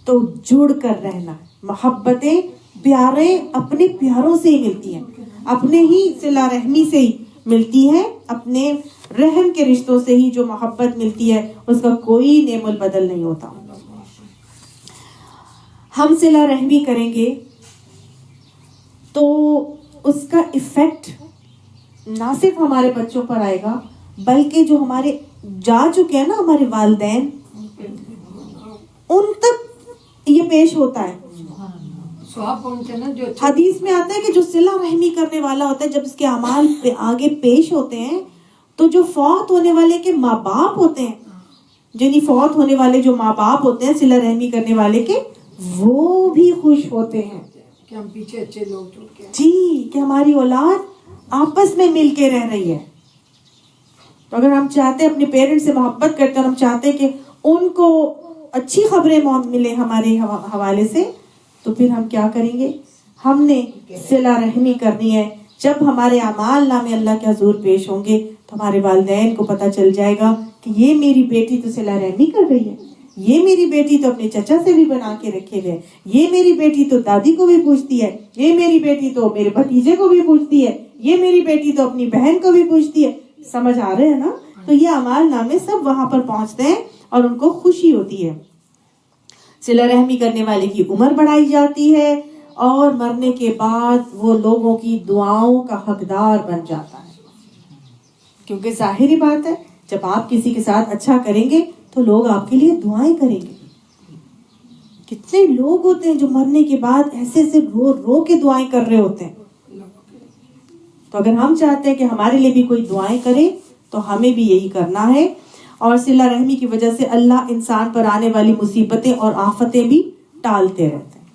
تو جڑ کر رہنا، محبتیں پیارے اپنے پیاروں سے ہی ملتی ہیں، اپنے ہی صلہ رحمی سے ہی ملتی ہیں، اپنے رحم کے رشتوں سے ہی جو محبت ملتی ہے اس کا کوئی نعم البدل نہیں ہوتا. ہم صلہ رحمی کریں گے تو اس کا ایفیکٹ نہ صرف ہمارے بچوں پر آئے گا، بلکہ جو ہمارے جا چکے ہیں نا ہمارے والدین، ان تک یہ پیش ہوتا ہے. حدیث میں آتا ہے کہ جو صلہ رحمی کرنے والا ہوتا ہے جب اس کے اعمال پہ آگے پیش ہوتے ہیں تو جو فوت ہونے والے کے ماں باپ ہوتے ہیں، یعنی فوت ہونے والے جو ماں باپ ہوتے ہیں صلہ رحمی کرنے والے کے، وہ بھی خوش ہوتے ہیں کہ ہم پیچھے اچھے لوگ چھوڑ کے جی، کہ ہماری اولاد آپس میں مل کے رہ رہی ہے. تو اگر ہم چاہتے ہیں اپنے پیرنٹس سے محبت کرتے ہیں اور ہم چاہتے ہیں کہ ان کو اچھی خبریں ملیں ہمارے حوالے سے، تو پھر ہم کیا کریں گے؟ ہم نے صلہ رحمی کرنی ہے. جب ہمارے اعمال نامے اللہ کے حضور پیش ہوں گے تو ہمارے والدین کو پتہ چل جائے گا کہ یہ میری بیٹی تو صلہ رحمی کر رہی ہے، یہ میری بیٹی تو اپنے چچا سے بھی بنا کے رکھے ہوئے، یہ میری بیٹی تو دادی کو بھی پوچھتی ہے، یہ میری بیٹی تو میرے بھتیجے کو بھی پوچھتی ہے، یہ میری بیٹی تو اپنی بہن کو بھی پوچھتی ہے. سمجھ آ رہے ہیں نا؟ تو یہ اعمال نامے سب وہاں پر پہنچتے ہیں اور ان کو خوشی ہوتی ہے. صلہ رحمی کرنے والے کی عمر بڑھائی جاتی ہے اور مرنے کے بعد وہ لوگوں کی دعاؤں کا حقدار بن جاتا ہے. کیونکہ ظاہری بات ہے، جب آپ کسی کے ساتھ اچھا کریں گے تو لوگ آپ کے لیے دعائیں کریں گے. کتنے لوگ ہوتے ہیں جو مرنے کے بعد ایسے ایسے رو رو کے دعائیں کر رہے ہوتے ہیں. تو اگر ہم چاہتے ہیں کہ ہمارے لیے بھی کوئی دعائیں کرے تو ہمیں بھی یہی کرنا ہے. اور صلہ رحمی کی وجہ سے اللہ انسان پر آنے والی مصیبتیں اور آفتیں بھی ٹالتے رہتے ہیں.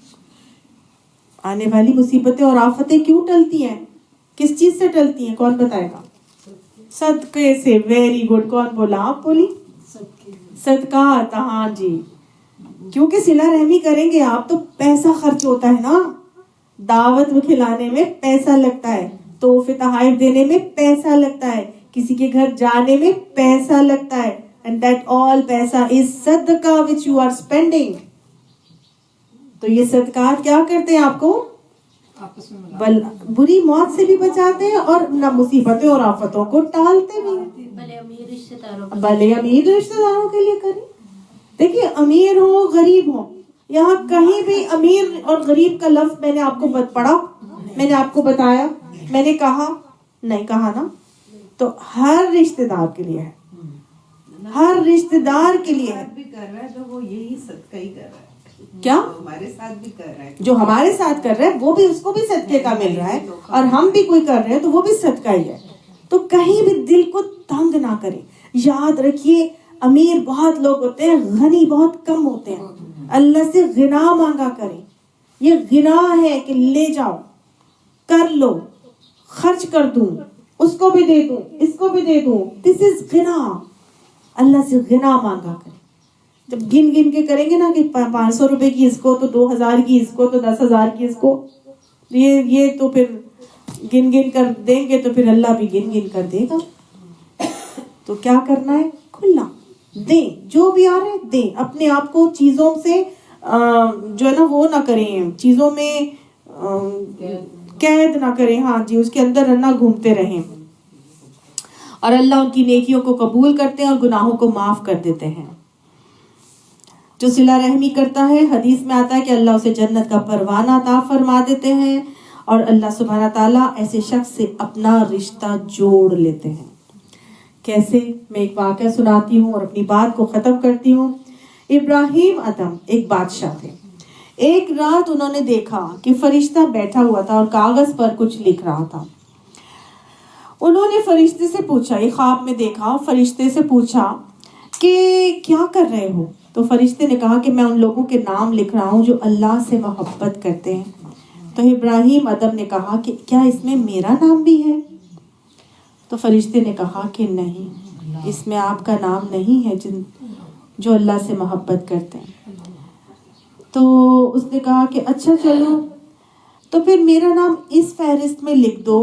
آنے والی مصیبتیں اور آفتیں کیوں ٹلتی ہیں؟ کس چیز سے ٹلتی ہیں؟ کون بتائے گا؟ صدقے سے. Very good. کون بولا؟ آپ بولی. صدقات. ہاں جی، کیونکہ صلہ رحمی کریں گے آپ تو پیسہ خرچ ہوتا ہے نا. دعوت کھلانے میں پیسہ لگتا ہے، تحفے تحائف دینے میں پیسہ لگتا ہے، کسی کے گھر جانے میں پیسہ لگتا ہے. and that all پیسہ is صدقہ which you are spending. تو یہ صدقات کیا کرتے ہیں؟ آپ کو بری موت سے بھی بچاتے ہیں اور نہ مصیبتیں اور آفتوں کو ٹالتے بھی ہیں. بھلے امیر رشتے داروں بھلے امیر رشتے داروں کے لیے کریں. دیکھیے، امیر ہو غریب ہو، یہاں کہیں بھی امیر اور غریب کا لفظ میں نے آپ کو پڑھا، میں نے آپ کو بتایا، میں نے کہا نہیں کہا نا. تو ہر رشتے دار کے لیے ہے، ہر رشتے دار کے لیے ہے. بھی کر رہا ہے تو وہ یہی صدقہ ہی کر رہا ہے. کیا ہمارے ساتھ بھی کر رہا ہے، جو ہمارے ساتھ کر رہا ہے وہ بھی، اس کو بھی صدقے کا مل رہا ہے، اور ہم بھی کوئی کر رہے ہیں تو وہ بھی صدقہ ہی ہے. تو کہیں بھی دل کو تنگ نہ کریں. یاد رکھیے، امیر بہت لوگ ہوتے ہیں، غنی بہت کم ہوتے ہیں. اللہ سے غنا مانگا کریں. یہ غنا ہے کہ لے جاؤ، کر لو، خرچ کر دوں، اس کو بھی دے دوں، اس کو بھی دے دوں. دس از غنا. اللہ سے غنا مانگا کریں. جب گن گن کے کریں گے نا کہ 500 روپے کی اس کو، تو 2000 کی اس کو، تو 10,000 کی اس کو، یہ تو پھر گن گن کر دیں گے تو پھر اللہ بھی گن گن کر دے گا. تو کیا کرنا ہے؟ کھلا دیں، جو بھی آ رہے دیں. اپنے آپ کو چیزوں سے جو ہے نا وہ نہ کریں، چیزوں میں قید نہ کریں. ہاں جی، اس کے اندر نہ گھومتے رہیں. اور اللہ ان کی نیکیوں کو قبول کرتے ہیں اور گناہوں کو معاف کر دیتے ہیں. جو صلہ رحمی کرتا ہے، حدیث میں آتا ہے کہ اللہ اسے جنت کا پروانہ عطا فرما دیتے ہیں، اور اللہ سبحانہ تعالیٰ ایسے شخص سے اپنا رشتہ جوڑ لیتے ہیں. کیسے؟ میں ایک واقعہ سناتی ہوں اور اپنی بات کو ختم کرتی ہوں. ابراہیم ادم ایک بادشاہ تھے. ایک رات انہوں نے دیکھا کہ فرشتہ بیٹھا ہوا تھا اور کاغذ پر کچھ لکھ رہا تھا. انہوں نے فرشتے سے پوچھا، یہ خواب میں دیکھا، فرشتے سے پوچھا کہ کیا کر رہے ہو؟ تو فرشتے نے کہا کہ میں ان لوگوں کے نام لکھ رہا ہوں جو اللہ سے محبت کرتے ہیں. تو ابراہیم ادم نے کہا کہ کیا اس میں میرا نام بھی ہے؟ تو فرشتے نے کہا کہ نہیں، اس میں آپ کا نام نہیں ہے جو اللہ سے محبت کرتے ہیں. تو اس نے کہا کہ اچھا چلو، تو پھر میرا نام اس فہرست میں لکھ دو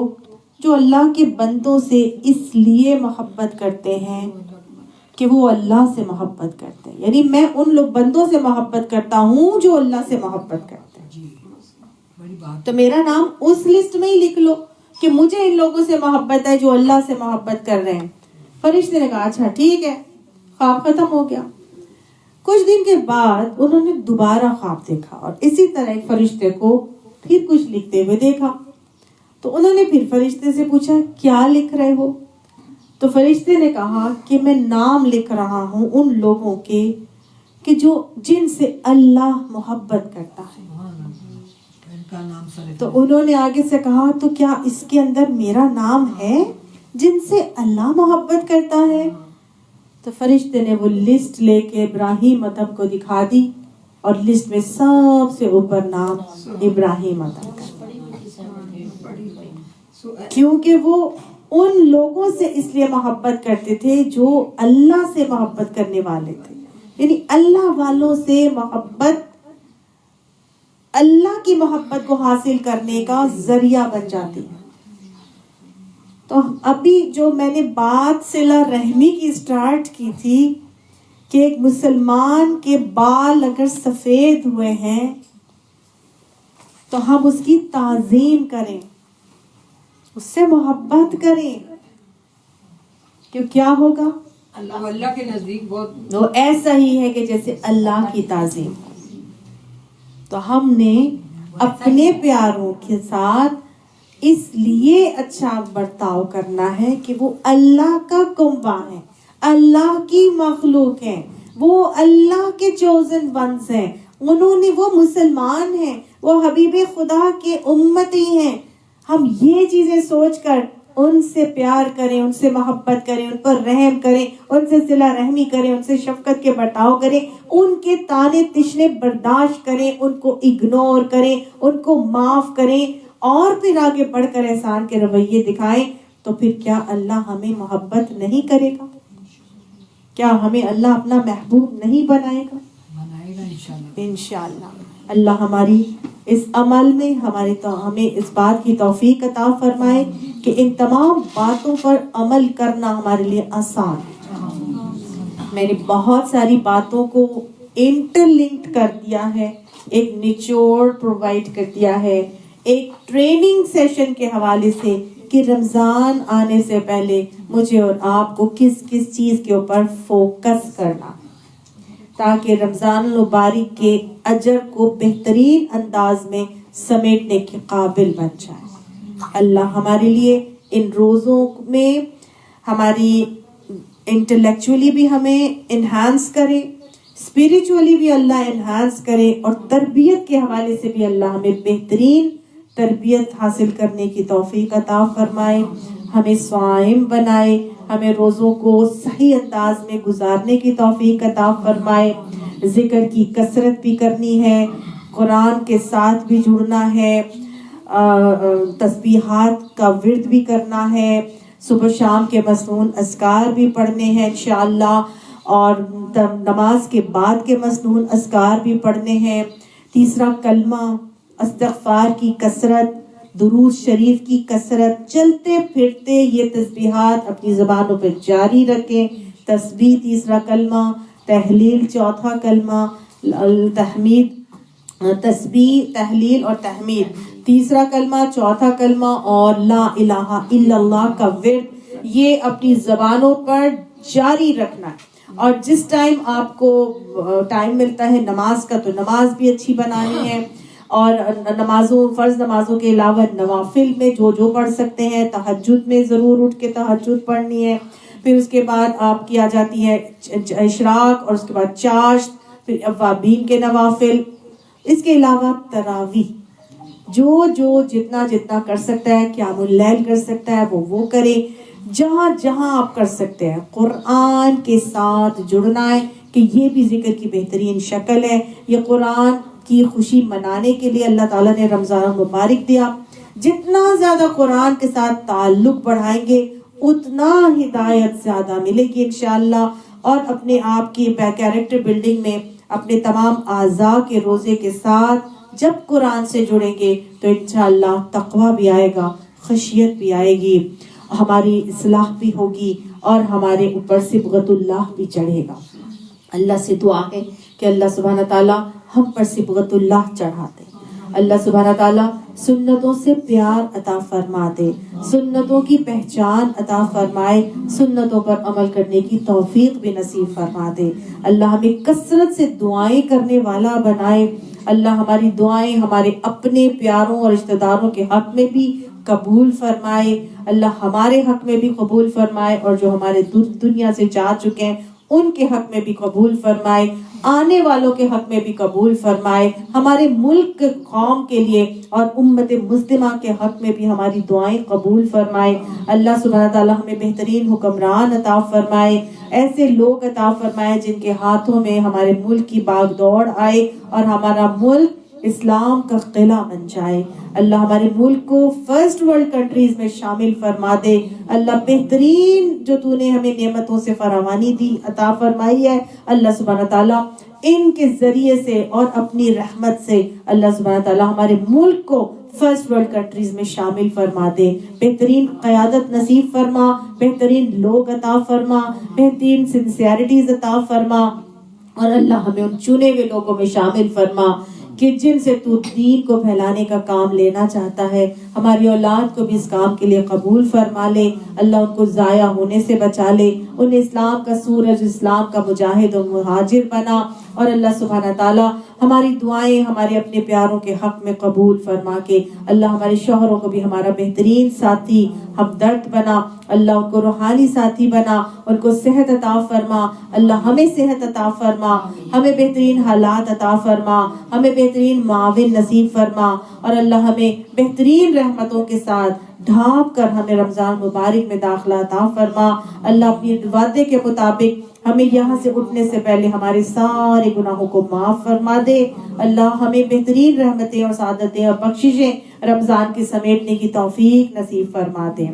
جو اللہ کے بندوں سے اس لیے محبت کرتے ہیں کہ وہ اللہ سے محبت کرتے ہیں. یعنی میں ان لوگ بندوں سے محبت کرتا ہوں جو اللہ سے محبت کرتے ہیں. تو میرا نام اس لسٹ میں ہی لکھ لو کہ مجھے ان لوگوں سے محبت ہے جو اللہ سے محبت کر رہے ہیں. فرشتے نے کہا اچھا ٹھیک ہے. خواب ختم ہو گیا. کچھ دن کے بعد انہوں نے دوبارہ خواب دیکھا اور اسی طرح ایک فرشتے کو پھر کچھ لکھتے ہوئے دیکھا. تو انہوں نے پھر فرشتے سے پوچھا کیا لکھ رہے ہو؟ تو فرشتے نے کہا کہ میں نام لکھ رہا ہوں ان لوگوں کے کہ جن سے اللہ محبت کرتا ہے. تو انہوں نے آگے سے کہا تو کیا اس کے اندر میرا نام ہے جن سے اللہ محبت کرتا ہے. تو فرشتے نے وہ لسٹ لے کے ابراہیم ادم کو دکھا دی اور لسٹ میں سب سے اوپر نام ابراہیم ادم کا، کیونکہ وہ ان لوگوں سے اس لیے محبت کرتے تھے جو اللہ سے محبت کرنے والے تھے. یعنی اللہ والوں سے محبت اللہ کی محبت کو حاصل کرنے کا ذریعہ بن جاتی ہے. تو ابھی جو میں نے بات صلہ رحمی کی سٹارٹ کی تھی کہ ایک مسلمان کے بال اگر سفید ہوئے ہیں تو ہم اس کی تعظیم کریں، اس سے محبت کریں، کیوں کیا ہوگا؟ اللہ کے نزدیک بہت وہ ایسا ہی ہے کہ جیسے اللہ کی تعظیم. تو ہم نے اپنے پیاروں کے ساتھ اس لیے اچھا برتاؤ کرنا ہے کہ وہ اللہ کا کنبہ ہے، اللہ کی مخلوق ہے، وہ اللہ کے چوزن ونس ہیں، انہوں نے وہ مسلمان ہیں، وہ حبیب خدا کے امتی ہیں. ہم یہ چیزیں سوچ کر ان سے پیار کریں، ان سے محبت کریں، ان پر رحم کریں، ان سے صلہ رحمی کریں، ان سے شفقت کے برتاؤ کریں، ان کے طعنے تشنے برداشت کریں، ان کو اگنور کریں، ان کو معاف کریں اور پھر آگے بڑھ کر احسان کے رویے دکھائیں. تو پھر کیا اللہ ہمیں محبت نہیں کرے گا؟ کیا ہمیں اللہ اپنا محبوب نہیں بنائے گا؟ بنائے گا انشاءاللہ. انشاءاللہ. اللہ ہماری اس عمل میں ہمیں اس بات کی توفیق عطا فرمائے کہ ان تمام باتوں پر عمل کرنا ہمارے لیے آسان ہے. میں نے بہت ساری باتوں کو انٹر لنکڈ کر دیا ہے، ایک نچوڑ پرووائڈ کر دیا ہے ایک ٹریننگ سیشن کے حوالے سے کہ رمضان آنے سے پہلے مجھے اور آپ کو کس کس چیز کے اوپر فوکس کرنا، تاکہ رمضان المبارک کے اجر کو بہترین انداز میں سمیٹنے کے قابل بن جائے. اللہ ہمارے لیے ان روزوں میں ہماری انٹلیکچولی بھی ہمیں انہانس کرے، اسپریچولی بھی اللہ انہانس کرے، اور تربیت کے حوالے سے بھی اللہ ہمیں بہترین تربیت حاصل کرنے کی توفیق عطا فرمائے، ہمیں صائم بنائے، ہمیں روزوں کو صحیح انداز میں گزارنے کی توفیق عطا فرمائے. ذکر کی کثرت بھی کرنی ہے، قرآن کے ساتھ بھی جڑنا ہے، تسبیحات کا ورد بھی کرنا ہے، صبح شام کے مسنون اذکار بھی پڑھنے ہیں انشاءاللہ، اور نماز کے بعد کے مسنون اذکار بھی پڑھنے ہیں. تیسرا کلمہ، استغفار کی کثرت، درود شریف کی کثرت، چلتے پھرتے یہ تسبیحات اپنی زبانوں پہ جاری رکھیں. تسبیح تیسرا کلمہ، تحلیل چوتھا کلمہ، تحمید، تسبیح تحلیل اور تحمید تیسرا کلمہ، چوتھا کلمہ، اور لا الہ الا اللہ کا ورد یہ اپنی زبانوں پر جاری رکھنا ہے. اور جس ٹائم آپ کو ٹائم ملتا ہے نماز کا، تو نماز بھی اچھی بنانی ہے، اور فرض نمازوں کے علاوہ نوافل میں جو پڑھ سکتے ہیں، تہجد میں ضرور اٹھ کے تہجد پڑھنی ہے. پھر اس کے بعد آپ کی آ جاتی ہے اشراق، اور اس کے بعد چاشت، پھر اوابین کے نوافل. اس کے علاوہ تراویح، جو جتنا کر سکتا ہے، قیام اللیل کر سکتا ہے وہ کرے. جہاں آپ کر سکتے ہیں قرآن کے ساتھ جڑنا ہے، کہ یہ بھی ذکر کی بہترین شکل ہے. یہ قرآن کی خوشی منانے کے لیے اللہ تعالیٰ نے رمضان مبارک دیا. جتنا زیادہ قرآن کے ساتھ تعلق بڑھائیں گے اتنا ہدایت زیادہ ملے گی انشاءاللہ. اور اپنے آپ کی کیریکٹر بلڈنگ میں اپنے تمام اعضاء کے روزے کے ساتھ جب قرآن سے جڑیں گے تو انشاءاللہ تقویٰ بھی آئے گا، خشیت بھی آئے گی، ہماری اصلاح بھی ہوگی، اور ہمارے اوپر صبغت اللہ بھی چڑھے گا. اللہ سے دعا ہے کہ اللہ سبحانہ تعالیٰ ہم پر صبغت اللہ چڑھا دے. اللہ سبحانہ تعالیٰ سنتوں سے پیار عطا فرما دے، سنتوں کی پہچان عطا فرمائے، سنتوں پر عمل کرنے کی توفیق بھی نصیب فرما دے. اللہ ہمیں کثرت سے دعائیں کرنے والا بنائے. اللہ ہماری دعائیں ہمارے اپنے پیاروں اور رشتہ داروں کے حق میں بھی قبول فرمائے، اللہ ہمارے حق میں بھی قبول فرمائے، اور جو ہمارے دنیا سے جا چکے ہیں ان کے حق میں بھی قبول فرمائے. آنے والوں کے حق میں بھی قبول فرمائے، ہمارے ملک قوم کے لیے اور امت مسلمہ کے حق میں بھی ہماری دعائیں قبول فرمائے۔ اللہ سبحانہ تعالیٰ ہمیں بہترین حکمران عطا فرمائے، ایسے لوگ عطا فرمائے جن کے ہاتھوں میں ہمارے ملک کی باغ دوڑ آئے اور ہمارا ملک اسلام کا قلعہ بن جائے۔ اللہ ہمارے ملک کو فرسٹ ورلڈ کنٹریز میں شامل فرما دے۔ اللہ بہترین جو تو نے ہمیں نعمتوں سے فراوانی دی عطا فرمائی ہے، اللہ سبحانہ تعالیٰ ان کے ذریعے سے اور اپنی رحمت سے اللہ سبحانہ تعالیٰ ہمارے ملک کو فرسٹ ورلڈ کنٹریز میں شامل فرما دے۔ بہترین قیادت نصیب فرما، بہترین لوگ عطا فرما، بہترین سنسیئرٹیز عطا فرما، اور اللہ ہمیں ان چنے ہوئے لوگوں میں شامل فرما کہ جن سے تو دین کو پھیلانے کا کام لینا چاہتا ہے۔ ہماری اولاد کو بھی اس کام کے لیے قبول فرما لے، اللہ ان کو ضائع ہونے سے بچا لے، انہیں اسلام کا سورج، اسلام کا مجاہد و مہاجر بنا، اور اللہ سبحانہ تعالیٰ ہماری دعائیں ہمارے اپنے پیاروں کے حق میں قبول فرما کے اللہ ہمارے شوہروں کو بھی ہمارا بہترین ساتھی ہمدرد بنا، اللہ ان کو روحانی ساتھی بنا، ان کو صحت عطا فرما، اللہ ہمیں صحت عطا فرما، ہمیں بہترین حالات عطا فرما، ہمیں بہترین معاون نصیب فرما، اور اللہ ہمیں بہترین رحمتوں کے ساتھ ڈھانپ کر ہمیں رمضان مبارک میں داخلہ عطا فرما۔ اللہ اپنی وعدے کے مطابق ہمیں یہاں سے اٹھنے سے پہلے ہمارے سارے گناہوں کو معاف فرما دے۔ اللہ ہمیں بہترین رحمتیں اور سعادتیں اور بخششیں رمضان کے سمیٹنے کی توفیق نصیب فرما دے۔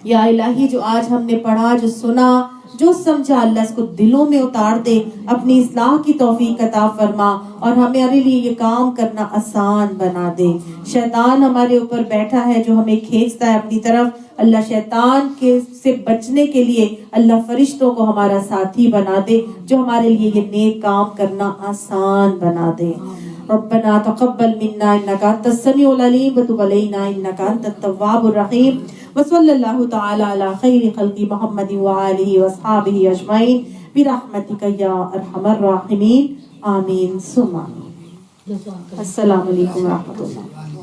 یا الہی جو آج ہم نے پڑھا، جو سنا، جو سمجھا، اللہ اس کو دلوں میں اتار دے، اپنی اصلاح کی توفیق عطا فرما، اور ہمارے لیے یہ کام کرنا آسان بنا دے۔ شیطان ہمارے اوپر بیٹھا ہے جو ہمیں کھینچتا ہے اپنی طرف، اللہ شیطان کے سے بچنے کے لیے اللہ فرشتوں کو ہمارا ساتھی بنا دے جو ہمارے لیے یہ نیک کام کرنا آسان بنا دے۔ ربنا تقبل منا انك انت السميع العليم وتب علينا انك انت التواب الرحيم وصلى الله تعالى على خير خلق محمد وآله واصحابه اجمعين برحمتك يا ارحم الراحمين آمين ثم آمين۔ السلام علیکم ورحمۃ اللہ۔